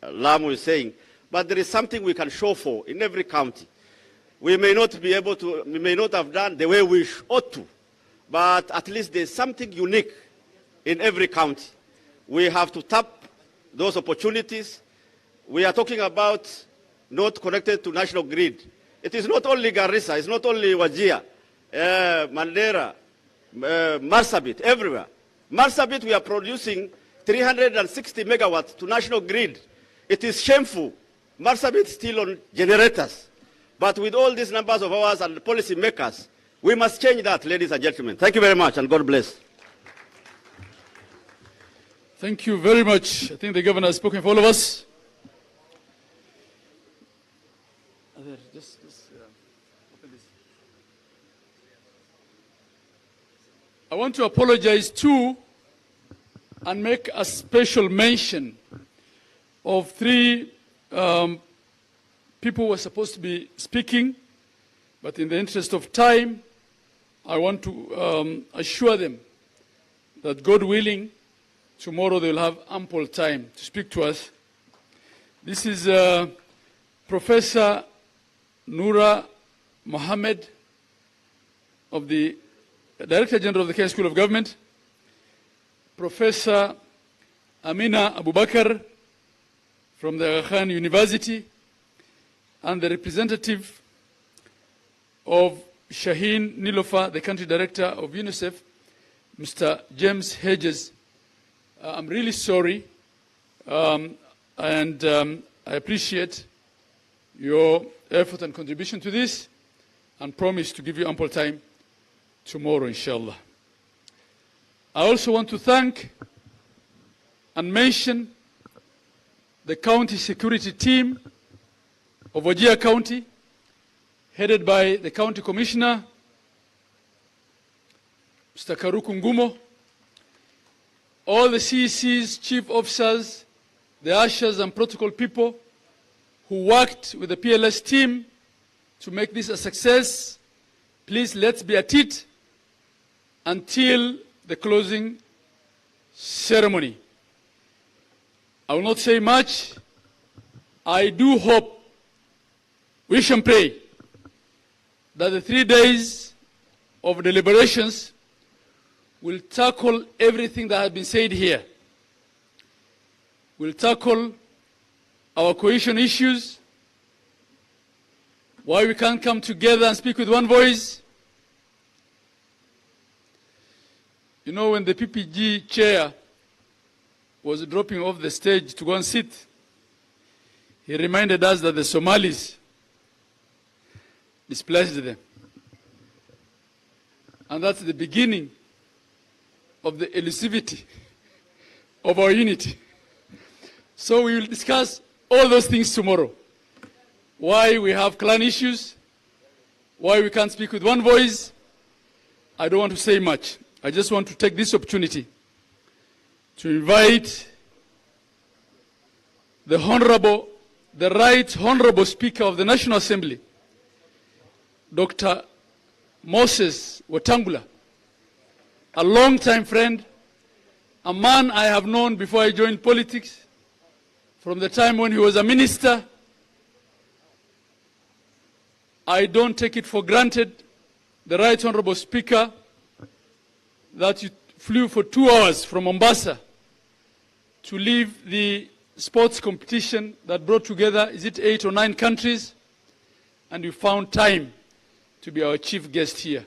Speaker 12: Lamu is saying, but there is something we can show for in every county. We may not have done the way we ought to, but at least there's something unique in every county. We have to tap those opportunities. We are talking about not connected to national grid. It is not only Garissa, it's not only Wajir, Mandera, Marsabit, everywhere. Marsabit, we are producing 360 megawatts to national grid. It is shameful. Marsabit is still on generators. But with all these numbers of hours and policy makers, we must change that, ladies and gentlemen. Thank you very much, and God bless.
Speaker 8: Thank you very much. I think the governor has spoken for all of us. Open this. I want to apologize too and make a special mention of 3 people who were supposed to be speaking, but in the interest of time, I want to assure them that God willing, tomorrow they will have ample time to speak to us. This is Professor Noura Mohammed, of the Director General of the Kenya School of Government, Professor Amina Abubakar from the Aga Khan University, and the representative of Shaheen Nilofa, the Country Director of UNICEF, Mr. James Hedges. I'm really sorry, and I appreciate your effort and contribution to this, and promise to give you ample time tomorrow, inshallah. I also want to thank and mention the county security team of Wajir County, headed by the County Commissioner, Mr. Karuku Ngumo, all the CECs, chief officers, the ushers and protocol people who worked with the PLS team to make this a success. Please, let's be at it until the closing ceremony. I will not say much. I do hope, wish and pray that the 3 days of deliberations will tackle everything that has been said here. We'll tackle our cohesion issues, why we can't come together and speak with one voice. You know, when the PPG chair was dropping off the stage to go and sit, he reminded us that the Somalis displaced them. And that's the beginning of the elusivity of our unity. So we will discuss all those things tomorrow. Why we have clan issues, why we can't speak with one voice. I don't want to say much. I just want to take this opportunity to invite the Right Honorable Speaker of the National Assembly, Dr. Moses Wetangula, a long-time friend, a man I have known before I joined politics, from the time when he was a minister. I don't take it for granted, the Right Honorable Speaker, that you flew for 2 hours from Mombasa to leave the sports competition that brought together, is it 8 or 9 countries, and you found time to be our chief guest here.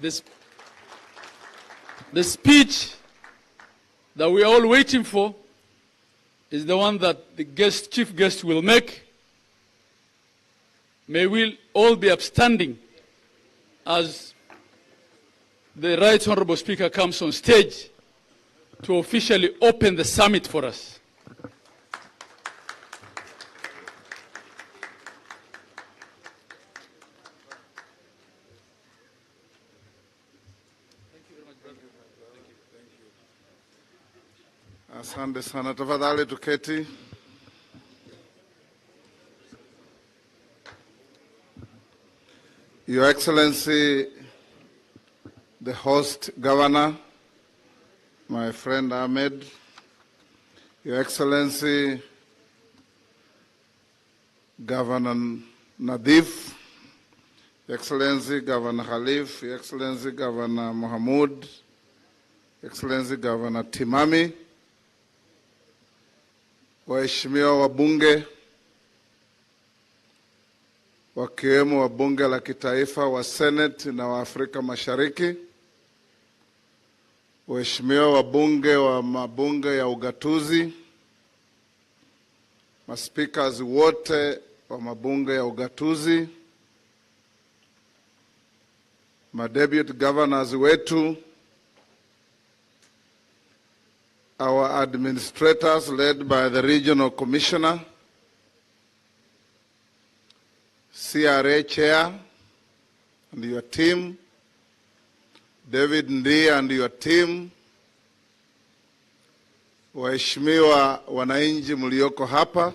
Speaker 8: The speech that we are all waiting for is the one that the chief guest will make. May we all be upstanding as the Right Honorable Speaker comes on stage to officially open the summit for us.
Speaker 13: Asante sana, tafadhali tuketi. Your Excellency, the host governor, my friend Ahmed, Your Excellency, Governor Nadif, Your Excellency, Governor Khalif, Your Excellency, Governor Mohamud, Your Excellency, Governor Timami, waheshimiwa wabunge, wakiwemo wa bunge la kitaifa wa Senate na wa Afrika Mashariki, waheshimiwa wabunge wa mabunge ya ugatuzi, maspikers wote wa mabunge ya ugatuzi, madeputy governors wetu, our administrators led by the regional commissioner, CRA chair and your team, David Ndi and your team, waheshimiwa wananchi mlioko hapa.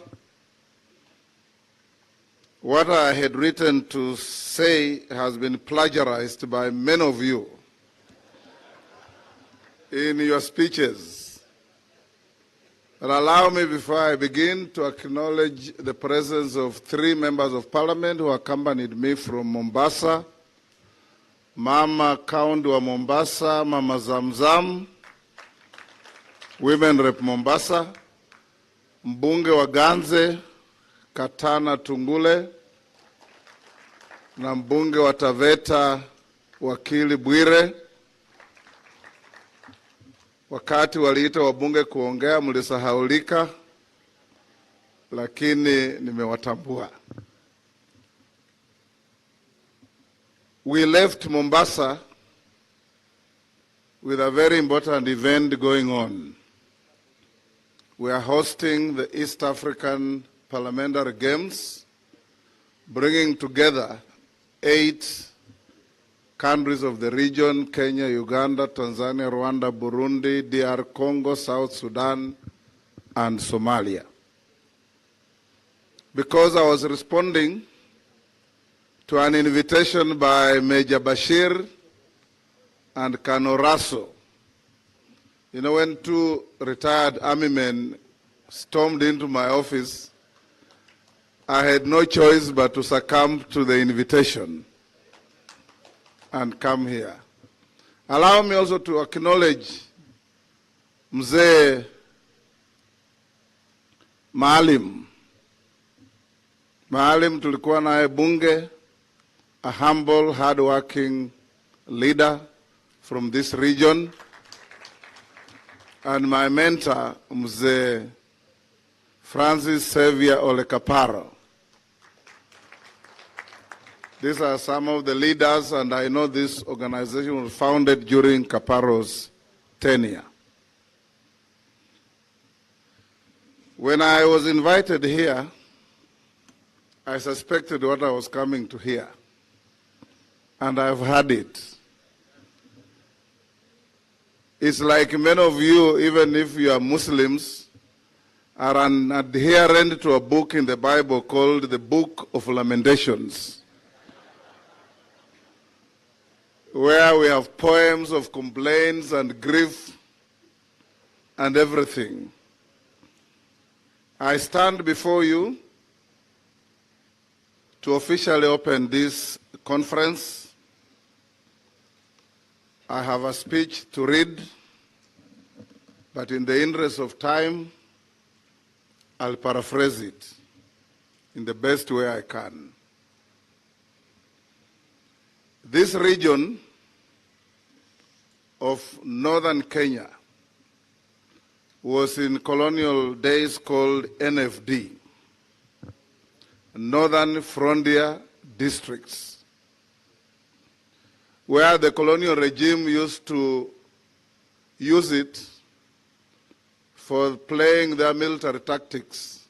Speaker 13: What I had written to say has been plagiarized by many of you in your speeches. But allow me, before I begin, to acknowledge the presence of 3 members of parliament who accompanied me from Mombasa. Mama Kaundi wa Mombasa, Mama Zamzam, Women Rep Mombasa, mbunge wa Ganze, Katana Tungule, na mbunge wa Taveta, Wakili Bwire. Wakati waliita wabunge kuongea mlisahaulika, lakini nimewatambua. We left Mombasa with a very important event going on. We are hosting the East African Parliamentary Games, bringing together 8 countries of the region: Kenya, Uganda, Tanzania, Rwanda, Burundi, DR Congo, South Sudan, and Somalia. Because I was responding to an invitation by Major Bashir and Colonel Raso. You know, when 2 retired army men stormed into my office, I had no choice but to succumb to the invitation and come here. Allow me also to acknowledge Mzee Maalim. Maalim tulikuwa naye bunge, a humble, hard-working leader from this region, and my mentor, Mzee Francis Xavier Olekaparo. These are some of the leaders, and I know this organization was founded during Kaparo's tenure. When I was invited here, I suspected what I was coming to hear, and I've heard it. It's like many of you, even if you are Muslims, are an adherent to a book in the Bible called the Book of Lamentations, where we have poems of complaints and grief and everything. I stand before you to officially open this conference. I have a speech to read, but in the interest of time, I'll paraphrase it in the best way I can. This region of northern Kenya was in colonial days called NFD, Northern Frontier Districts, where the colonial regime used to use it for playing their military tactics.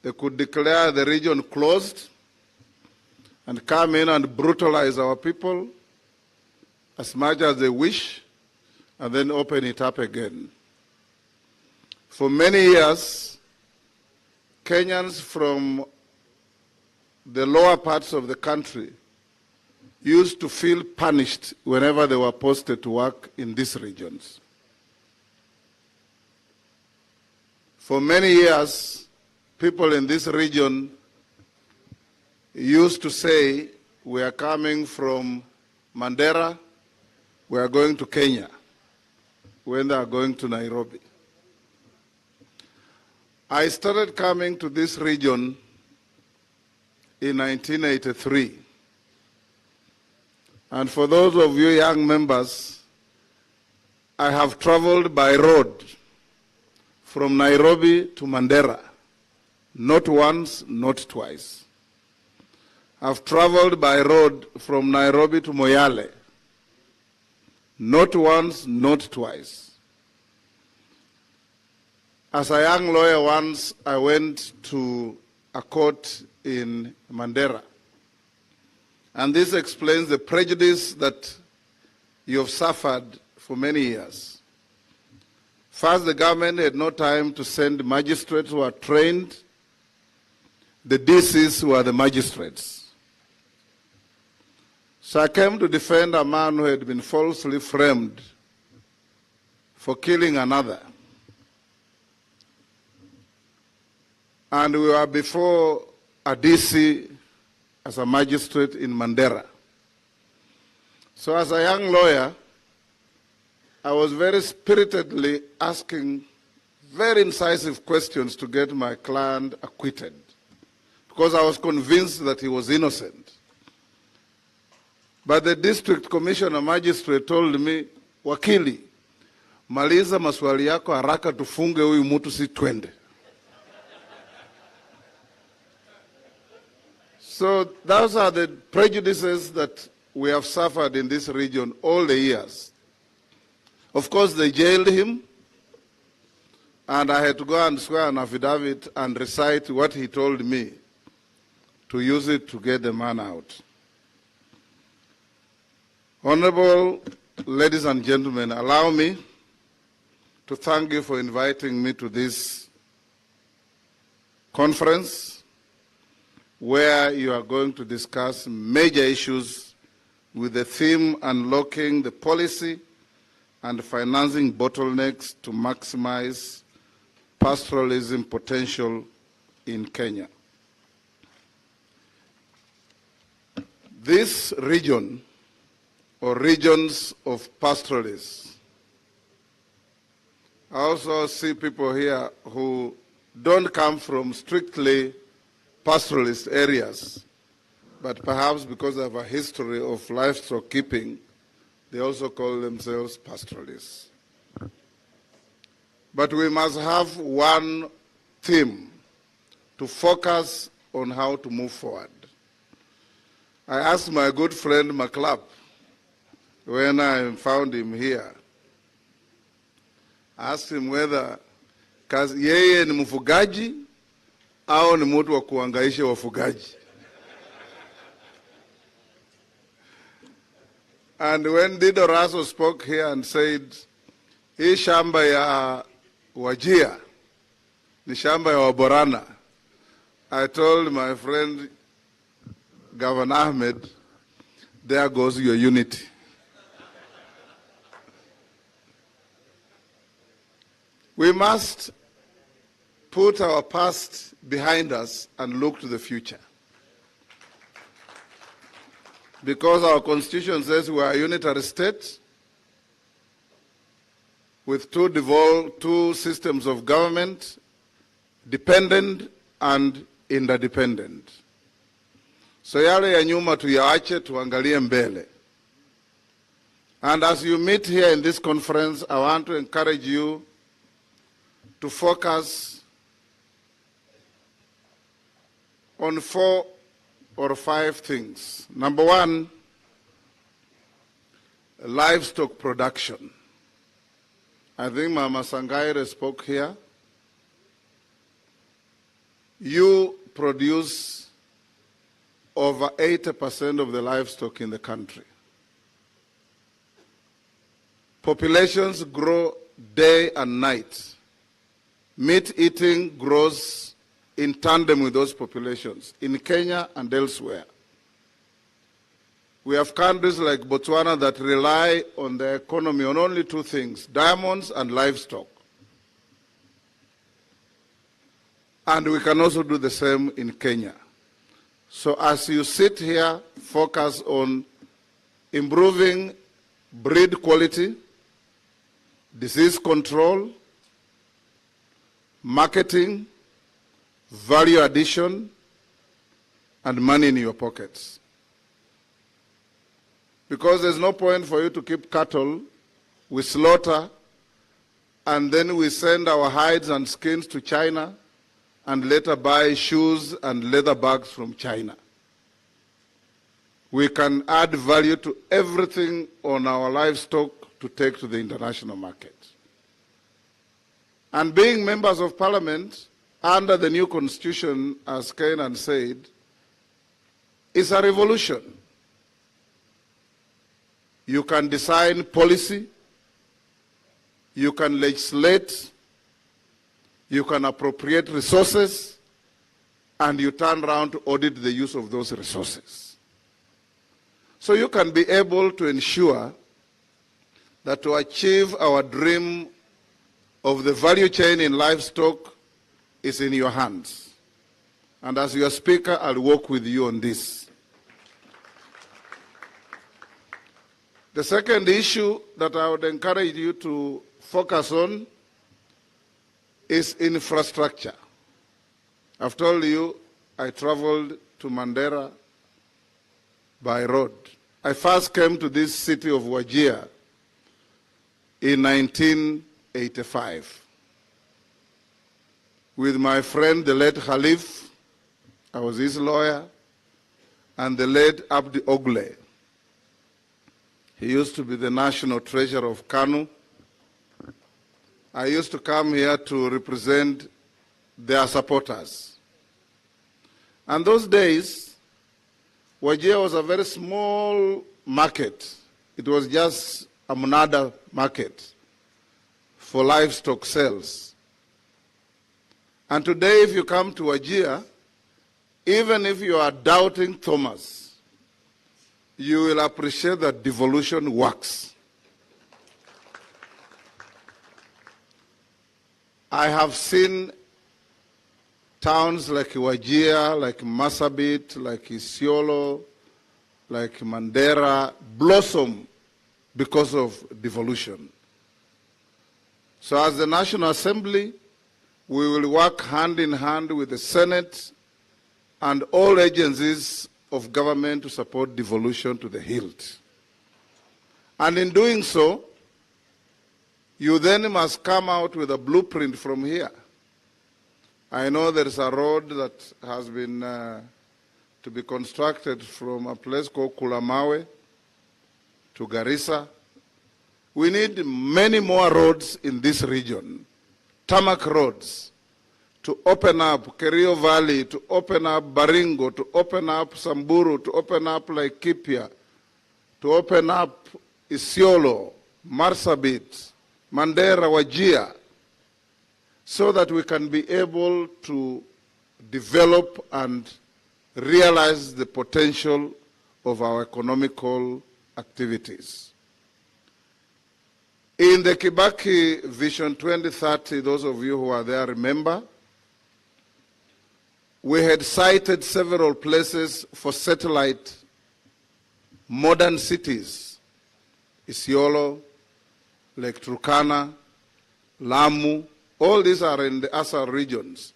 Speaker 13: They could declare the region closed and come in and brutalize our people as much as they wish, and then open it up again. For many years, Kenyans from the lower parts of the country used to feel punished whenever they were posted to work in these regions. For many years, people in this region used to say, we are coming from Mandera, we are going to Kenya, when they are going to Nairobi. I started coming to this region in 1983. And for those of you young members, I have traveled by road from Nairobi to Mandera, not once, not twice. I've traveled by road from Nairobi to Moyale, not once, not twice. As a young lawyer once, I went to a court in Mandera. And this explains the prejudice that you have suffered for many years. First, the government had no time to send magistrates who are trained. The DCs who are the magistrates. So I came to defend a man who had been falsely framed for killing another. And we were before a DC as a magistrate in Mandera. So as a young lawyer, I was very spiritedly asking very incisive questions to get my client acquitted, because I was convinced that he was innocent. But the district commissioner magistrate told me, wakili, maliza maswali yako haraka tufunge huyu mtu si twende. So those are the prejudices that we have suffered in this region all the years. Of course, they jailed him, and I had to go and swear an affidavit and recite what he told me to use it to get the man out. Honorable ladies and gentlemen, allow me to thank you for inviting me to this conference, where you are going to discuss major issues with the theme unlocking the policy and financing bottlenecks to maximize pastoralism potential in Kenya. This region, or regions of pastoralists, I also see people here who don't come from strictly pastoralist areas, but perhaps because of a history of livestock keeping, they also call themselves pastoralists. But we must have one theme to focus on how to move forward. I asked my good friend McClap when I found him here. I asked him whether kazi yeye ni mfugaji au ni mtu wa kuangaisha wafugaji. And when Dido Raso spoke here and said, hii shamba ya Wajir ni shamba ya Waborana. I told my friend Governor Ahmed, there goes your unity. We must put our past behind us and look to the future. Because our constitution says we are a unitary state with two systems of government, dependent and interdependent. So yale ya nyuma tuyaache, tuangalie mbele. And as you meet here in this conference, I want to encourage you to focus on 4 or 5 things. Number 1, livestock production. I think Mama Sangaire spoke here. You produce over 80% of the livestock in the country. Populations grow day and night. Meat eating grows in tandem with those populations in Kenya and elsewhere. We have countries like Botswana that rely on their economy on only 2 things, diamonds and livestock. And we can also do the same in Kenya. So as you sit here, focus on improving breed quality, disease control, marketing, value addition, and money in your pockets. Because there's no point for you to keep cattle, we slaughter, and then we send our hides and skins to China, and later buy shoes and leather bags from China. We can add value to everything on our livestock to take to the international market. And being members of parliament under the new constitution, as Kenan said, is a revolution. You can design policy, you can legislate, you can appropriate resources, and you turn around to audit the use of those resources. So you can be able to ensure that to achieve our dream of the value chain in livestock is in your hands. And as your speaker, I'll work with you on this. The second issue that I would encourage you to focus on is infrastructure. I've told you I traveled to Mandera by road. I first came to this city of Wajir in 1985 with my friend, the late Khalif. I was his lawyer, and the late Abdi Ogle. He used to be the national treasurer of Kanu. I used to come here to represent their supporters. And those days, Wajir was a very small market. It was just a monada market for livestock sales. And today, if you come to Wajir, even if you are doubting Thomas, you will appreciate that devolution works. I have seen towns like Wajir, like Masabit, like Isiolo, like Mandera blossom because of devolution. So as the National Assembly, we will work hand in hand with the Senate and all agencies of government to support devolution to the hilt. And in doing so, you then must come out with a blueprint from here. I know there is a road that has been to be constructed from a place called Kulamawe to Garissa. We need many more roads in this region, tarmac roads, to open up Kerio Valley, to open up Baringo, to open up Samburu, to open up Laikipia, to open up Isiolo, Marsabit, Mandera, Wajir, so that we can be able to develop and realize the potential of our economical activities. In the Kibaki Vision 2030, those of you who are there remember, we had cited several places for satellite modern cities, Isiolo, Lake Turkana, Lamu, all these are in the Asal regions,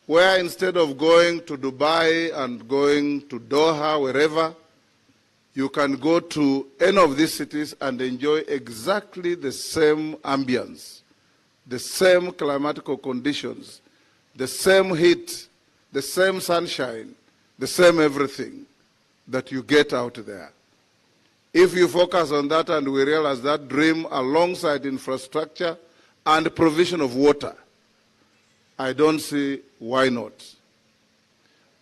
Speaker 13: where instead of going to Dubai and going to Doha, wherever, you can go to any of these cities and enjoy exactly the same ambience, the same climatical conditions, the same heat, the same sunshine, the same everything that you get out there. If you focus on that and we realize that dream alongside infrastructure and provision of water, I don't see why not.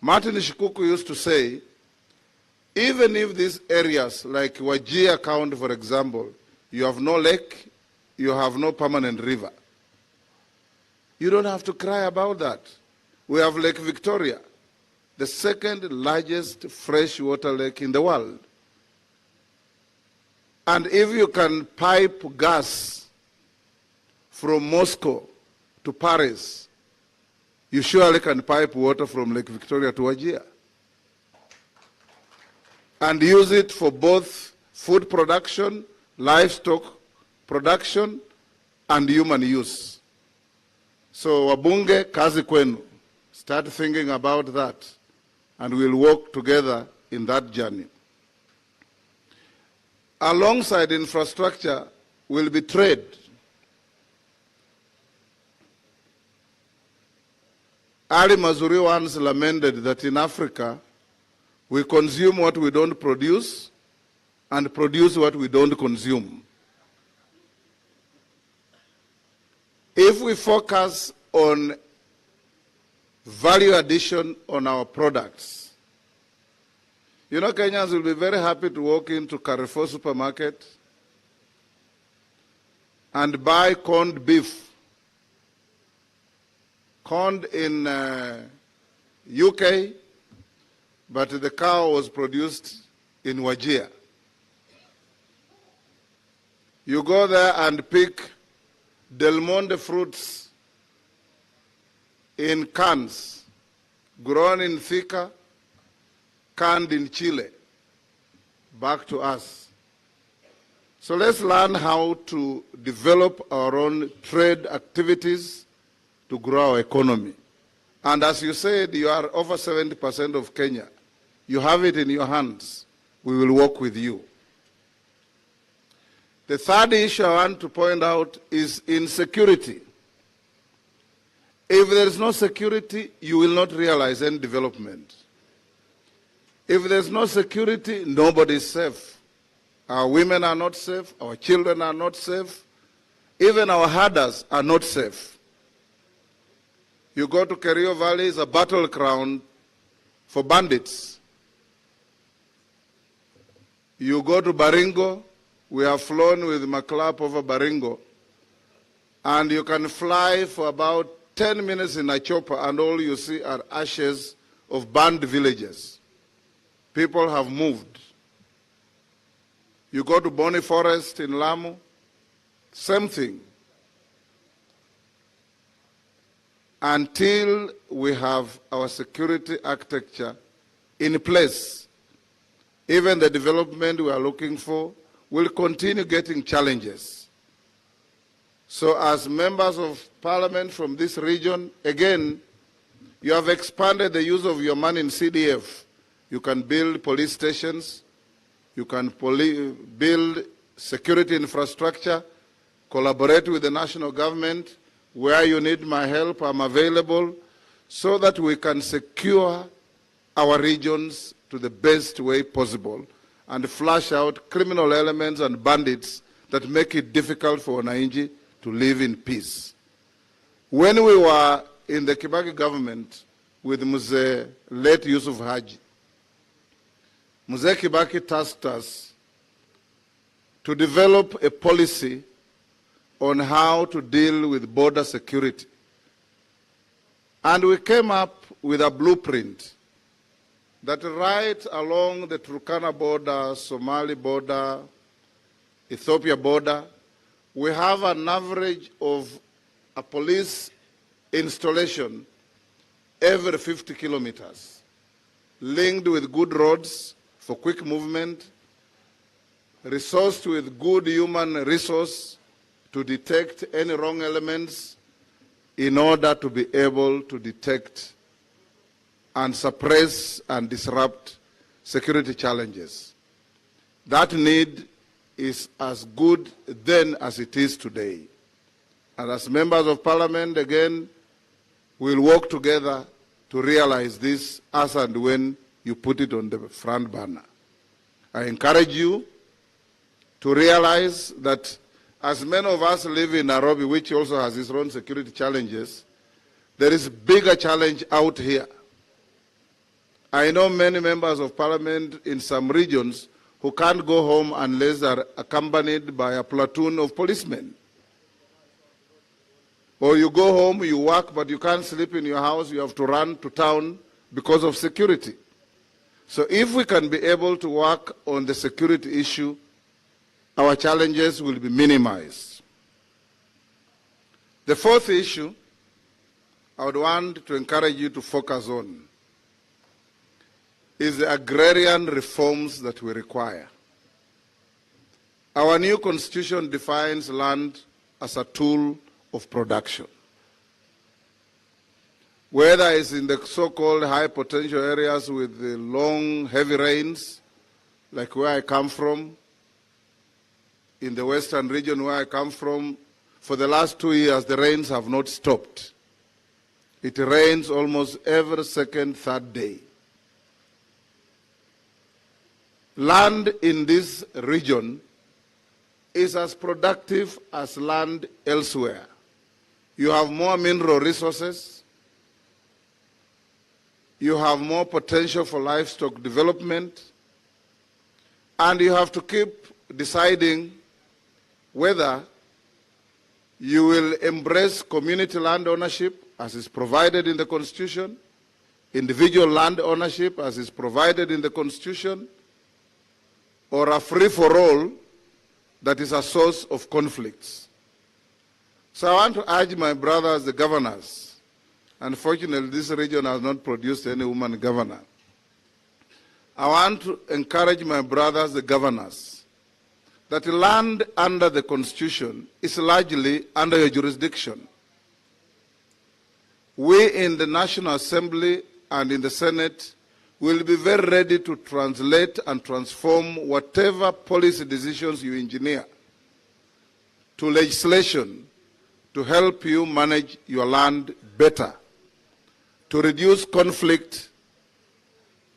Speaker 13: Martin Shikuku used to say, even if these areas like Wajir County, for example, you have no lake, you have no permanent river, you don't have to cry about that. We have Lake Victoria, the second largest freshwater lake in the world. And if you can pipe gas from Moscow to Paris, you surely can pipe water from Lake Victoria to Wajir and use it for both food production, livestock production, and human use. So Wabunge, kazi kwenu. Start thinking about that, and we'll work together in that journey. Alongside infrastructure will be trade. Ali Mazuri once lamented that in Africa, we consume what we don't produce and produce what we don't consume. If we focus on value addition on our products, you know, Kenyans will be very happy to walk into Carrefour supermarket and buy corned beef, corned in UK, but the cow was produced in Wajir. You go there and pick Del Monte fruits in cans, grown in Thika, canned in Chile, back to us. So let's learn how to develop our own trade activities to grow our economy. And as you said, you are over 70% of Kenya. You have it in your hands. We will work with you. The third issue I want to point out is insecurity. If there is no security, you will not realize any development. If there's no security, nobody is safe. Our women are not safe, our children are not safe, even our herders are not safe. You go to Kerio Valley, it's a battleground for bandits. You go to Baringo, we have flown with Maclap over Baringo, and you can fly for about 10 minutes in a chopper and all you see are ashes of burned villages. People have moved. You go to Boni Forest in Lamu, same thing. Until we have our security architecture in place, even the development we are looking for will continue getting challenges. So as members of parliament from this region, again, you have expanded the use of your money in CDF. You can build police stations, you can build security infrastructure, collaborate with the national government. Where you need my help, I'm available, so that we can secure our regions to the best way possible and flush out criminal elements and bandits that make it difficult for Wananchi to live in peace. When we were in the Kibaki government with Mzee late Yusuf Haji, Mzee Kibaki tasked us to develop a policy on how to deal with border security. And we came up with a blueprint that right along the Turkana border, Somali border, Ethiopia border, we have an average of a police installation every 50 kilometers, linked with good roads for quick movement, resourced with good human resource to detect any wrong elements in order to be able to detect and suppress and disrupt security challenges. That need is as good then as it is today. And as members of parliament, again, we'll work together to realize this as and when you put it on the front burner. I encourage you to realize that as many of us live in Nairobi, which also has its own security challenges, there is a bigger challenge out here. I know many members of parliament in some regions who can't go home unless they are accompanied by a platoon of policemen. Or you go home, you work, but you can't sleep in your house, you have to run to town because of security. So if we can be able to work on the security issue, our challenges will be minimized. The fourth issue I would want to encourage you to focus on is the agrarian reforms that we require. Our new constitution defines land as a tool of production. Whether it's in the so-called high potential areas with the long, heavy rains, like where I come from, in the western region where I come from, for the last 2 years, the rains have not stopped. It rains almost every second, third day. Land in this region is as productive as land elsewhere. You have more mineral resources. You have more potential for livestock development. And you have to keep deciding whether you will embrace community land ownership as is provided in the Constitution, individual land ownership as is provided in the Constitution, or a free-for-all that is a source of conflicts. So I want to urge my brothers, the governors. Unfortunately, this region has not produced any woman governor. I want to encourage my brothers, the governors, that land under the Constitution is largely under your jurisdiction. We in the National Assembly and in the Senate will be very ready to translate and transform whatever policy decisions you engineer to legislation to help you manage your land better, to reduce conflict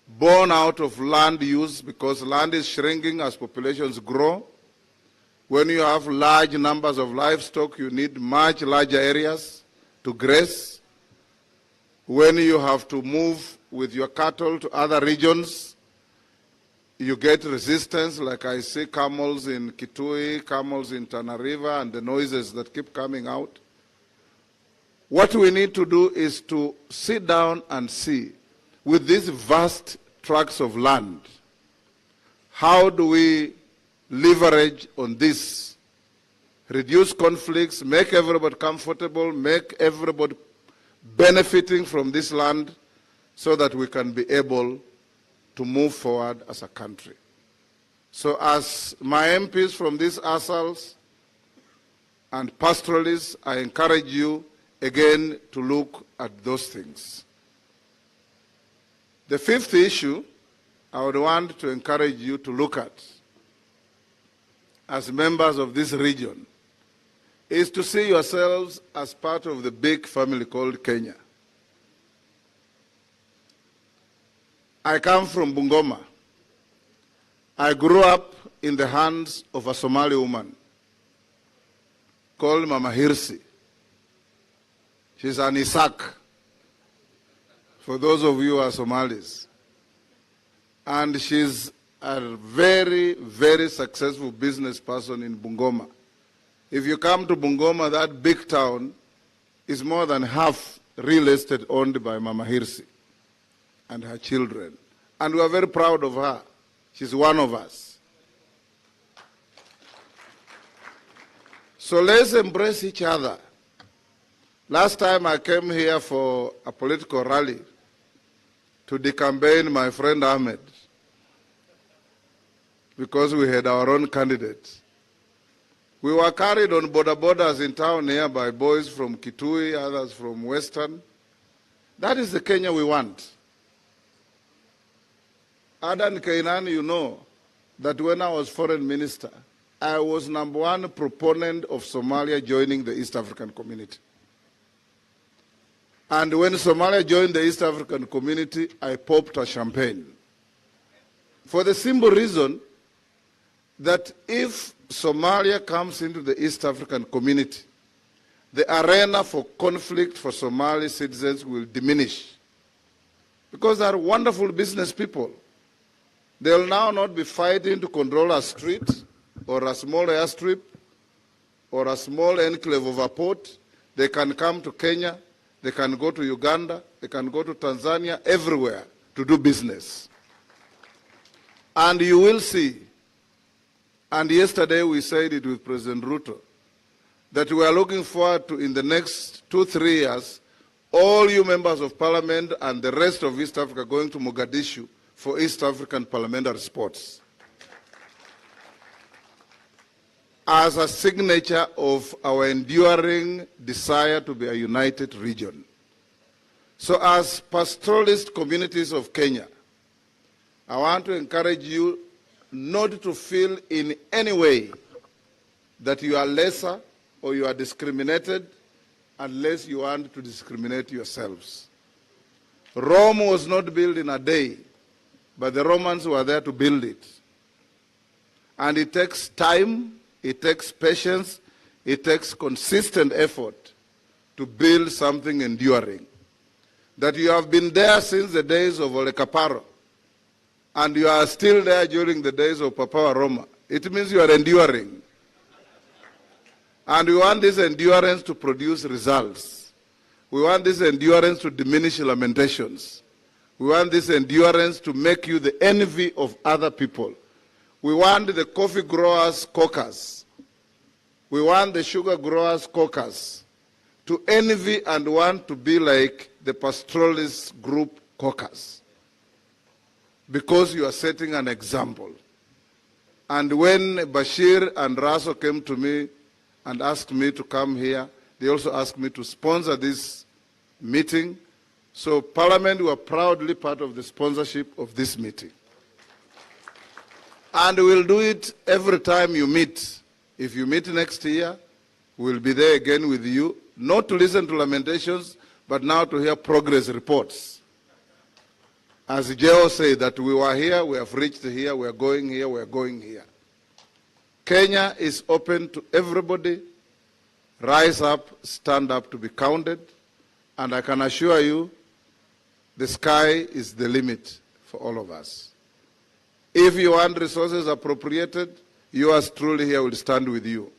Speaker 13: born out of land use, because land is shrinking as populations grow. When you have large numbers of livestock, you need much larger areas to graze. When you have to move with your cattle to other regions, you get resistance, like I see camels in Kitui, camels in Tana River, and the noises that keep coming out. What we need to do is to sit down and see, with these vast tracts of land, how do we leverage on this, reduce conflicts, make everybody comfortable, make everybody benefiting from this land, so that we can be able to move forward as a country. So as my MPs from these ASALs and pastoralists, I encourage you again to look at those things. The fifth issue I would want to encourage you to look at as members of this region is to see yourselves as part of the big family called Kenya. I come from Bungoma. I grew up in the hands of a Somali woman called Mama Hirsi. She's an Isaac, for those of you who are Somalis. And she's a very, very successful business person in Bungoma. If you come to Bungoma, that big town is more than half real estate owned by Mama Hirsi and her children. And we are very proud of her. She's one of us. So let's embrace each other. Last time I came here for a political rally to decampaign my friend Ahmed because we had our own candidate. We were carried on borders in town here by boys from Kitui, others from Western. That is the Kenya we want. Adan Kainan, you know that when I was foreign minister, I was #1 proponent of Somalia joining the East African community. And when Somalia joined the East African community, I popped a champagne. For the simple reason that if Somalia comes into the East African community, the arena for conflict for Somali citizens will diminish. Because they are wonderful business people. They will now not be fighting to control a street or a small airstrip or a small enclave of a port. They can come to Kenya, they can go to Uganda, they can go to Tanzania, everywhere to do business. And you will see, and yesterday we said it with President Ruto, that we are looking forward to, in the next 2-3 years, all you members of parliament and the rest of East Africa going to Mogadishu for East African parliamentary sports as a signature of our enduring desire to be a united region. So as pastoralist communities of Kenya, I want to encourage you not to feel in any way that you are lesser or you are discriminated unless you want to discriminate yourselves. Rome was not built in a day, but the Romans were there to build it. And it takes time, it takes patience, it takes consistent effort to build something enduring. That you have been there since the days of Ole Kaparo, and you are still there during the days of Papa Roma. It means you are enduring. And we want this endurance to produce results. We want this endurance to diminish lamentations. We want this endurance to make you the envy of other people. We want the coffee growers' caucus. We want the sugar growers' caucus to envy and want to be like the pastoralist group caucus. Because you are setting an example. And when Bashir and Raso came to me and asked me to come here, they also asked me to sponsor this meeting. So Parliament were proudly part of the sponsorship of this meeting. And we'll do it every time you meet. If you meet next year, we'll be there again with you, not to listen to lamentations, but now to hear progress reports. As Jeo said, that we were here, we have reached here, we are going here, we are going here. Kenya is open to everybody. Rise up, stand up to be counted. And I can assure you, the sky is the limit for all of us. If you want resources appropriated, yours truly here will stand with you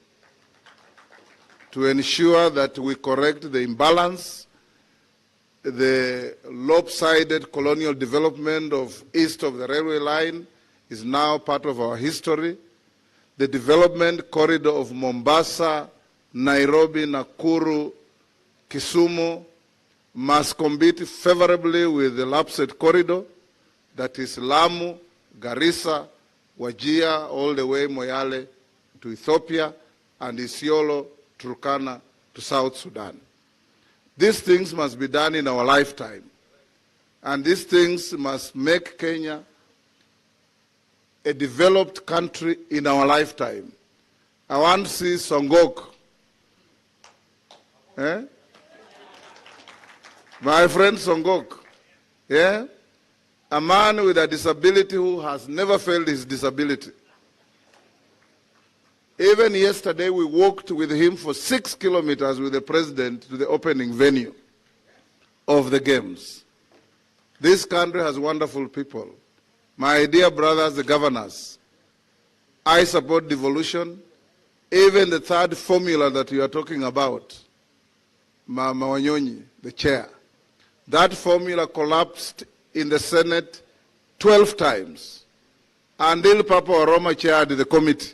Speaker 13: to ensure that we correct the imbalance, the lopsided colonial development of east of the railway line is now part of our history. The development corridor of Mombasa, Nairobi, Nakuru, Kisumu must compete favorably with the lapsed corridor, that is Lamu, Garissa, Wajir, all the way Moyale to Ethiopia, and Isiolo, Turkana to South Sudan. These things must be done in our lifetime. And these things must make Kenya a developed country in our lifetime. I want to see Songok. My friend Songok. Yeah? A man with a disability who has never felt his disability. Even yesterday, we walked with him for 6 kilometers with the president to the opening venue of the games. This country has wonderful people. My dear brothers, the governors, I support devolution. Even the third formula that you are talking about, Mama Wanyonyi, the chair, that formula collapsed in the Senate 12 times until Papa Oroma chaired the committee,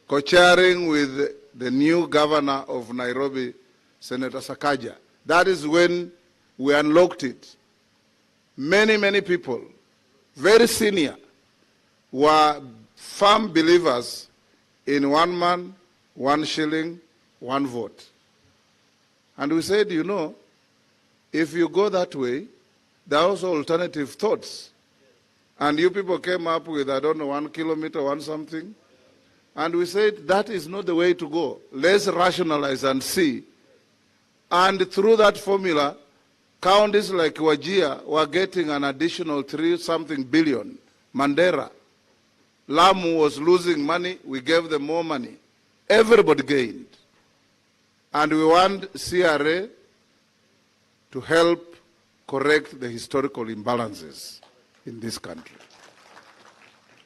Speaker 13: co-chairing with the new governor of Nairobi, Senator Sakaja. That is when we unlocked it. Many, many people, very senior, were firm believers in one man, 1 shilling, 1 vote. And we said, you know, if you go that way, there are also alternative thoughts. And you people came up with, I don't know, 1 kilometer, 1 something. And we said, that is not the way to go. Let's rationalize and see. And through that formula, counties like Wajir were getting an additional 3-something billion. Mandera. Lamu was losing money, we gave them more money. Everybody gained. And we want CRA to help correct the historical imbalances in this country.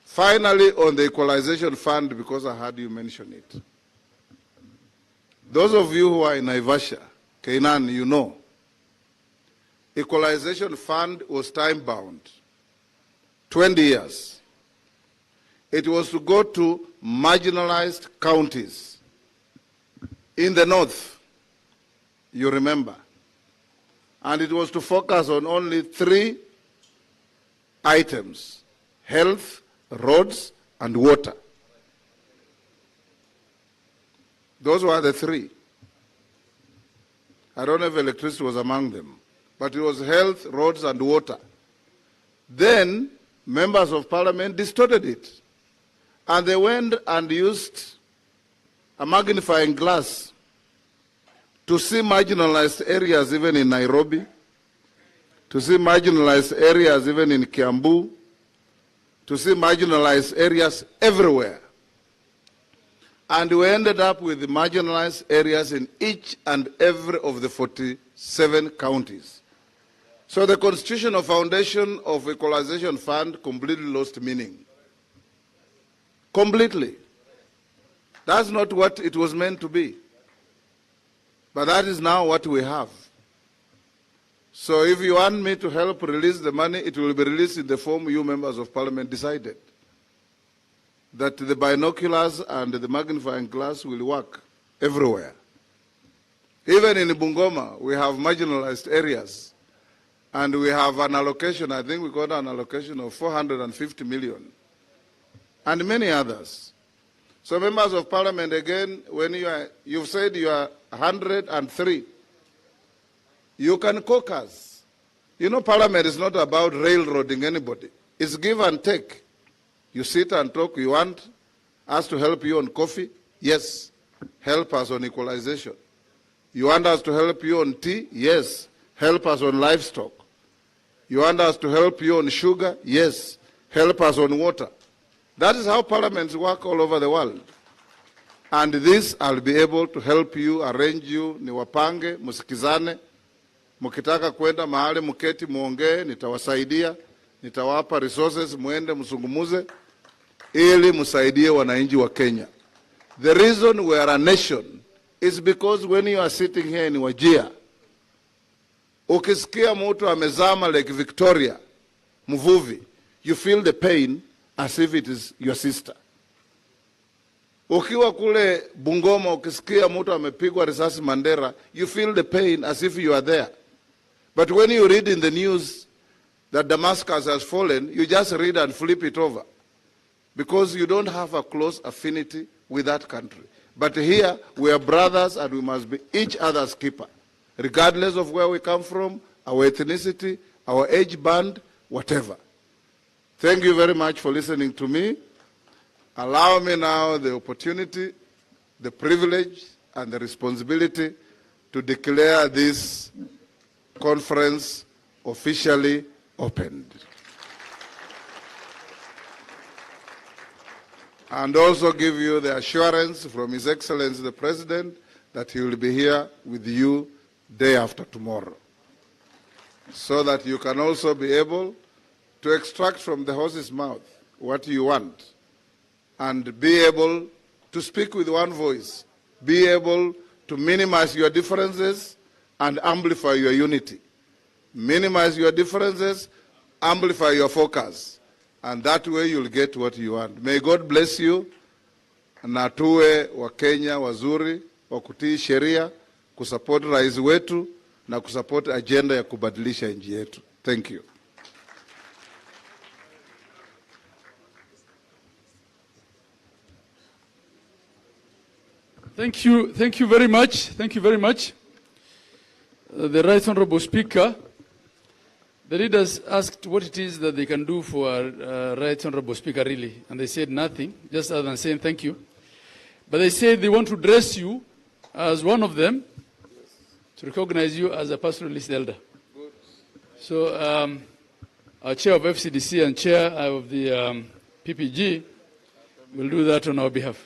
Speaker 13: Finally, on the equalization fund, because I heard you mention it. Those of you who are in Naivasha, Kainan, you know, equalization fund was time-bound, 20 years. It was to go to marginalized counties. In the north, you remember. And it was to focus on only 3 items: health, roads, and water. Those were the 3. I don't know if electricity was among them, but it was health, roads, and water. Then members of parliament distorted it. And they went and used a magnifying glass to see marginalized areas even in Nairobi, to see marginalized areas even in Kiambu, to see marginalized areas everywhere. And we ended up with the marginalized areas in each and every of the 47 counties. So the constitutional foundation of Equalization Fund completely lost meaning. Completely. That's not what it was meant to be. But that is now what we have. So if you want me to help release the money, it will be released in the form you members of parliament decided. That the binoculars and the magnifying glass will work everywhere. Even in Bungoma, we have marginalized areas. And we have an allocation, I think we got an allocation of 450 million. And many others. So members of parliament, again, when you've said you are 103, you can caucus. You know, parliament is not about railroading anybody. It's give and take. You sit and talk. You want us to help you on coffee? Yes. Help us on equalization. You want us to help you on tea? Yes. Help us on livestock. You want us to help you on sugar? Yes. Help us on water. That is how parliaments work all over the world. And this I'll be able to help you, arrange you, niwapange, musikizane. Mukitaka kwenda mahali muketi muongee, nitawasaidia, nitawapa resources, muende msungumuze, ili musaidie wananchi wa Kenya. The reason we are a nation is because when you are sitting here in Wajir, ukisikia mtu amezama Lake Victoria, mvuvi, you feel the pain as if it is your sister. Ukiwa kule Bungoma, ukisikia mtu amepigwa risasi Mandera, you feel the pain as if you are there. But when you read in the news that Damascus has fallen, you just read and flip it over. Because you don't have a close affinity with that country. But here, we are brothers and we must be each other's keeper. Regardless of where we come from, our ethnicity, our age band, whatever. Thank you very much for listening to me. Allow me now the opportunity, the privilege, and the responsibility to declare this conference officially opened. And also give you the assurance from His Excellency the President that he will be here with you day after tomorrow, so that you can also be able to extract from the horse's mouth what you want and be able to speak with one voice, be able to minimize your differences and amplify your unity. Minimize your differences, amplify your focus, and that way you'll get what you want. May God bless you, na tuwe wa Kenya wazuri, wa kutii sheria, kusupport rais wetu, na kusupport agenda ya kubadilisha nchi yetu. Thank you.
Speaker 8: Thank you very much. Thank you very much. The Right Honorable Speaker, the leaders asked what it is that they can do for Right Honorable Speaker really, and they said nothing, just other than saying thank you. But they said they want to dress you as one of them, to recognize you as a pastoralist elder. Good. So our chair of FCDC and chair of the PPG will do that on our behalf.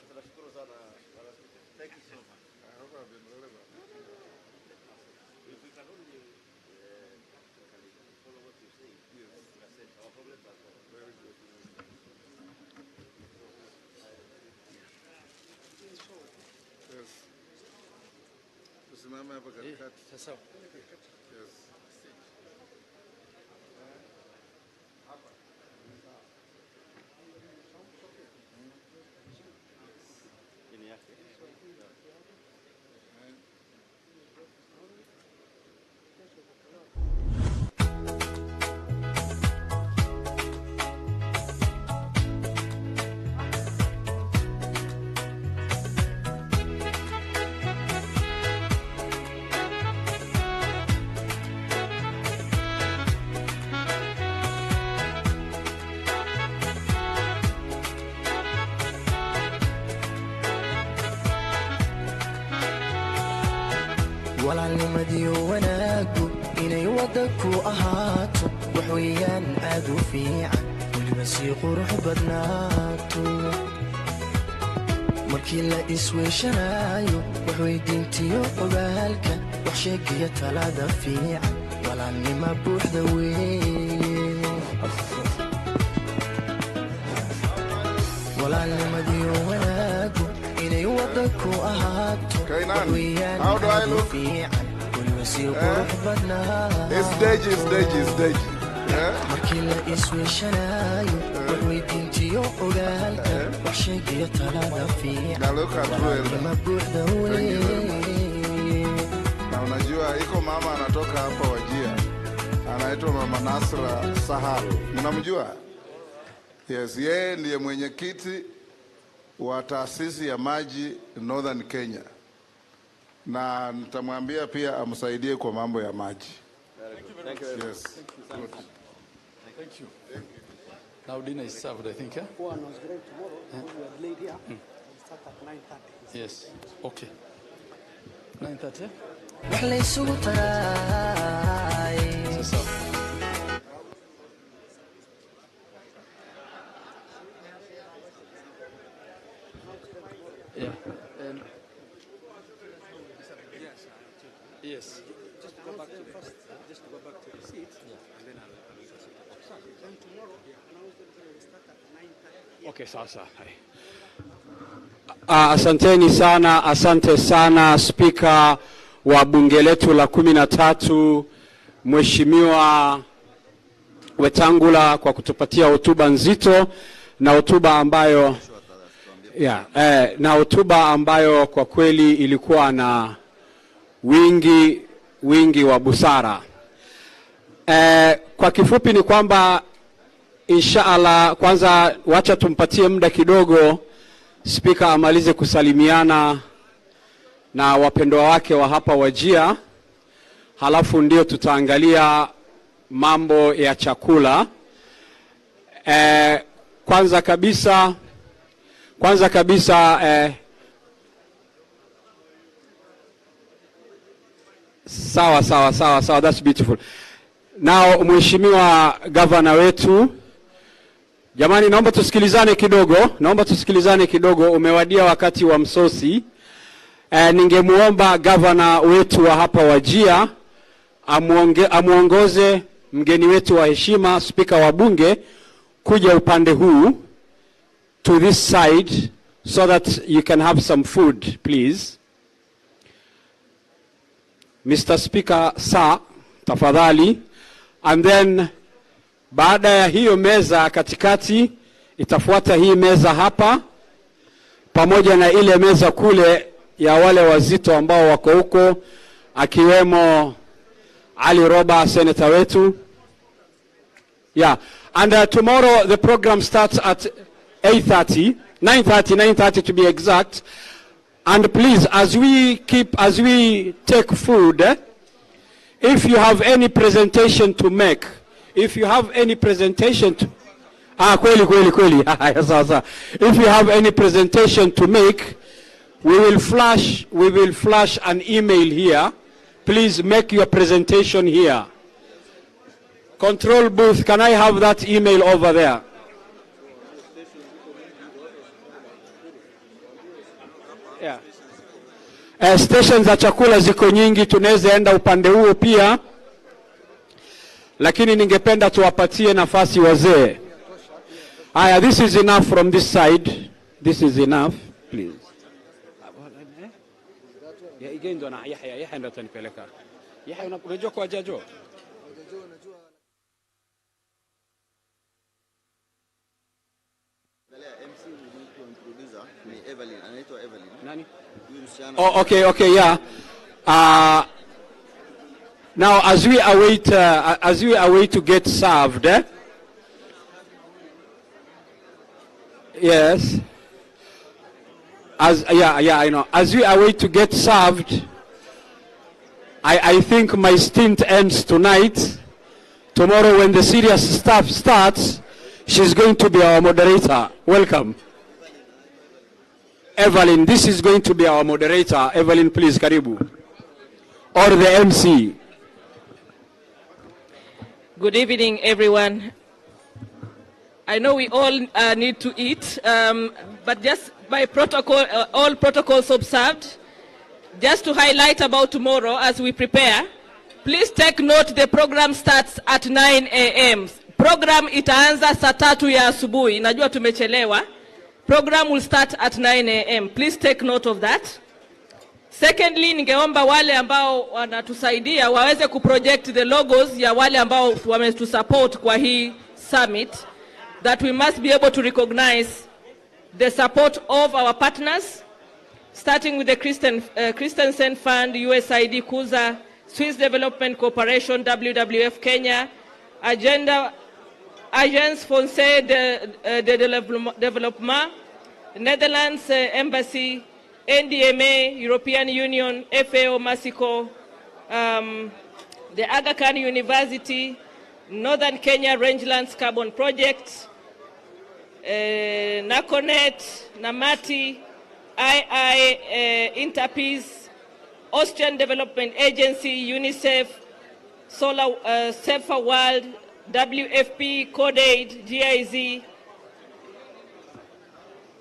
Speaker 14: walaalnimadii wanaagu inay waddanku ahaato wax weeyaan aad u fiican weliba sii qurux badnaato markii la isweeshanaayo wax weydiintiyo ogaalka wax sheegiyo talada fiican walaalnima buuxda weeye walaalnimadii wanaagu inay waddanku ahaato wax weeyaan aad u fiican weliba sii qurux badnaato markii la isweeshanaayo wax weydiintiyo ogaalka wax sheegiyo talada fiican walaalnima buuxda weeye.
Speaker 13: Na unajua iko mama anatoka hapa Wajir, anaitwa Mama Nasra Sahal. Mnamjua? Yes, yeye ndiye mwenyekiti wa taasisi ya maji Northern Kenya. Na nitamwambia pia amsaidie kwa mambo ya maji.
Speaker 8: Thank you.
Speaker 13: Yes. Good.
Speaker 8: Thank you. Now dinner is served, I think.
Speaker 2: One was great tomorrow. We are late here. We'll start at 9:30.
Speaker 8: Yes. Okay. 9:30.
Speaker 14: wax la isugu taray
Speaker 8: Yeah. Yes.
Speaker 2: Just to go back to the seat. Yeah. And then then tomorrow, announce that we start at 9:30.
Speaker 15: Okay, sasa. Asante sana Spika wa bunge letu la 13 Mheshimiwa Wetangula kwa kutupatia hotuba nzito na hotuba ambayo na hotuba ambayo kwa kweli ilikuwa na wingi wa busara. Kwa kifupi ni kwamba inshallah kwanza wacha tumpatie muda kidogo Spika amalize kusalimiana na wapendwa wake wa hapa Wajir, halafu ndio tutaangalia mambo ya chakula. Kwanza kabisa sawa, that's beautiful. Now Mheshimiwa Governor wetu, jamani naomba tusikilizane kidogo, umewadia wakati wa msosi. Ningemuomba Governor wetu wa hapa Wajir amuongoze mgeni wetu wa heshima Spika wa bunge kuja upande huu, to this side, so that you can have some food, please. Mr. Speaker, sir, tafadhali. And then baada ya hiyo meza katikati itafuata hii meza hapa pamoja na ile meza kule ya wale wazito ambao wako huko, akiwemo Ali Roba, senator wetu. Yeah, and tomorrow the program starts at 9:30 to be exact. And please, as we take food, if you have any presentation to make, if you have any presentation to, if you have any presentation to make, we will flash an email here. Please make your presentation here. Control booth, can I have that email over there? Yeah. Stations za chakula ziko nyingi, tunaweza enda upande huo pia, lakini ningependa tuwapatie nafasi wazee. Aya, this is enough from this side. This is enough, please. Ya igendo na Yahya ndo atanipeleka. Yahya unajua kwa jajo? Oh, okay, yeah. Now, as we await to get served, yes. I know. As we await to get served, I think my stint ends tonight. Tomorrow, when the serious stuff starts, she's going to be our moderator. Welcome. Evelyn, this is going to be our moderator. Evelyn, please, karibu. Or the MC.
Speaker 16: Good evening, everyone. I know we all need to eat, but just by protocol, all protocols observed, just to highlight about tomorrow as we prepare, please take note the program starts at 9 a.m. Program itaanza saa 3 ya asubuhi. Najua tumechelewa. Program will start at 9 a.m. Please take note of that. Secondly, ningeomba wale ambao wanatusaidia waweze kuproject the logos ya wale ambao wametusupport kwa hii summit, that we must be able to recognize the support of our partners, starting with the Christensen Fund, USAID, KUZA, Swiss Development Corporation, WWF Kenya, Agence Française de Développement, Netherlands Embassy, NDMA, European Union, FAO, Mexico, the Aga Khan University, Northern Kenya Rangelands Carbon Project, NACONET, NAMATI, Interpeace, Austrian Development Agency, UNICEF, Safer World, WFP, CodeAid, GIZ,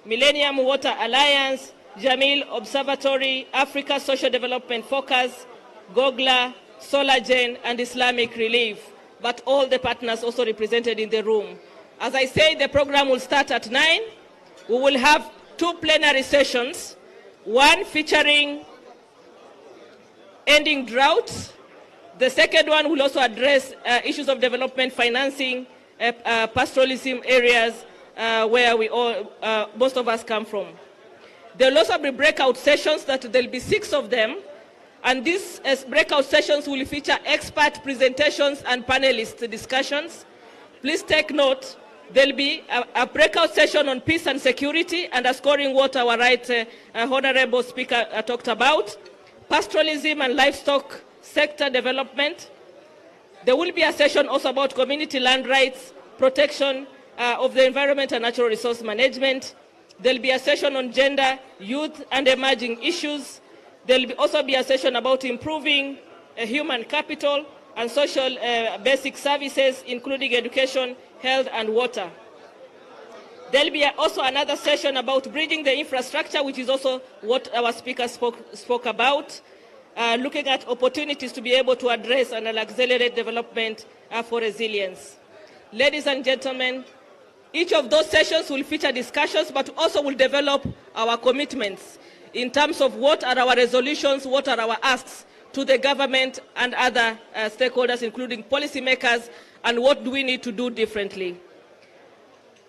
Speaker 16: Millennium Water Alliance, Jamil Observatory, Africa Social Development Focus, GOGLA, SolarGen, and Islamic Relief, but all the partners also represented in the room. As I say, the program will start at 9. We will have 2 plenary sessions, one featuring ending drought. The second one will also address issues of development financing, pastoralism areas where we all, most of us come from. There will also be breakout sessions, that there will be 6 of them, and these breakout sessions will feature expert presentations and panelist discussions. Please take note, there will be a breakout session on peace and security, and scoring what our right honorable speaker talked about, pastoralism and livestock sector development. There will be a session also about community land rights, protection of the environment and natural resource management. There will be a session on gender, youth, and emerging issues. There will also be a session about improving human capital and social basic services, including education, health, and water. There will be also another session about bridging the infrastructure, which is also what our speaker spoke about, looking at opportunities to be able to address and accelerate development for resilience. Ladies and gentlemen, each of those sessions will feature discussions, but also will develop our commitments in terms of what are our resolutions, what are our asks to the government and other stakeholders, including policymakers, and what do we need to do differently.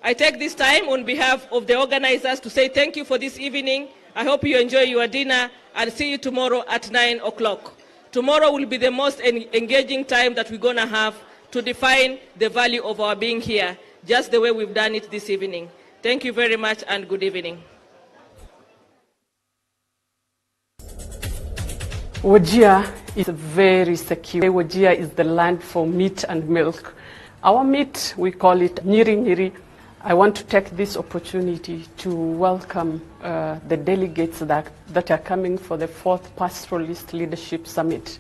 Speaker 16: I take this time on behalf of the organizers to say thank you for this evening. I hope you enjoy your dinner, and see you tomorrow at 9 o'clock. Tomorrow will be the most engaging time that we're going to have to define the value of our being here, just the way we've done it this evening. Thank you very much, and good evening.
Speaker 17: Wajir is very secure. Wajir is the land for meat and milk. Our meat, we call it nyiri nyiri. I want to take this opportunity to welcome the delegates that are coming for the 4th Pastoralist Leadership Summit.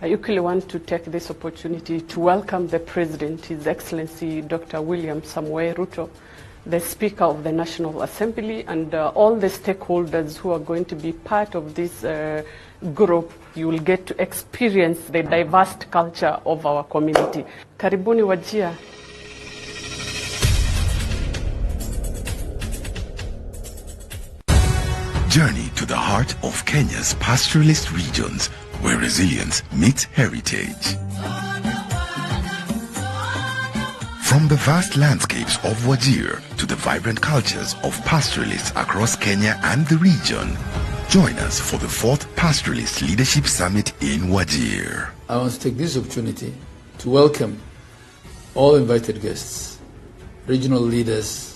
Speaker 17: I equally want to take this opportunity to welcome the President, His Excellency Dr. William Samoei Ruto, the Speaker of the National Assembly, and all the stakeholders who are going to be part of this group. You will get to experience the diverse culture of our community. Karibuni Wajir.
Speaker 18: Journey to the heart of Kenya's pastoralist regions, where resilience meets heritage. From the vast landscapes of Wajir to the vibrant cultures of pastoralists across Kenya and the region, join us for the 4th Pastoralist Leadership Summit in Wajir.
Speaker 8: I want to take this opportunity to welcome all invited guests, regional leaders,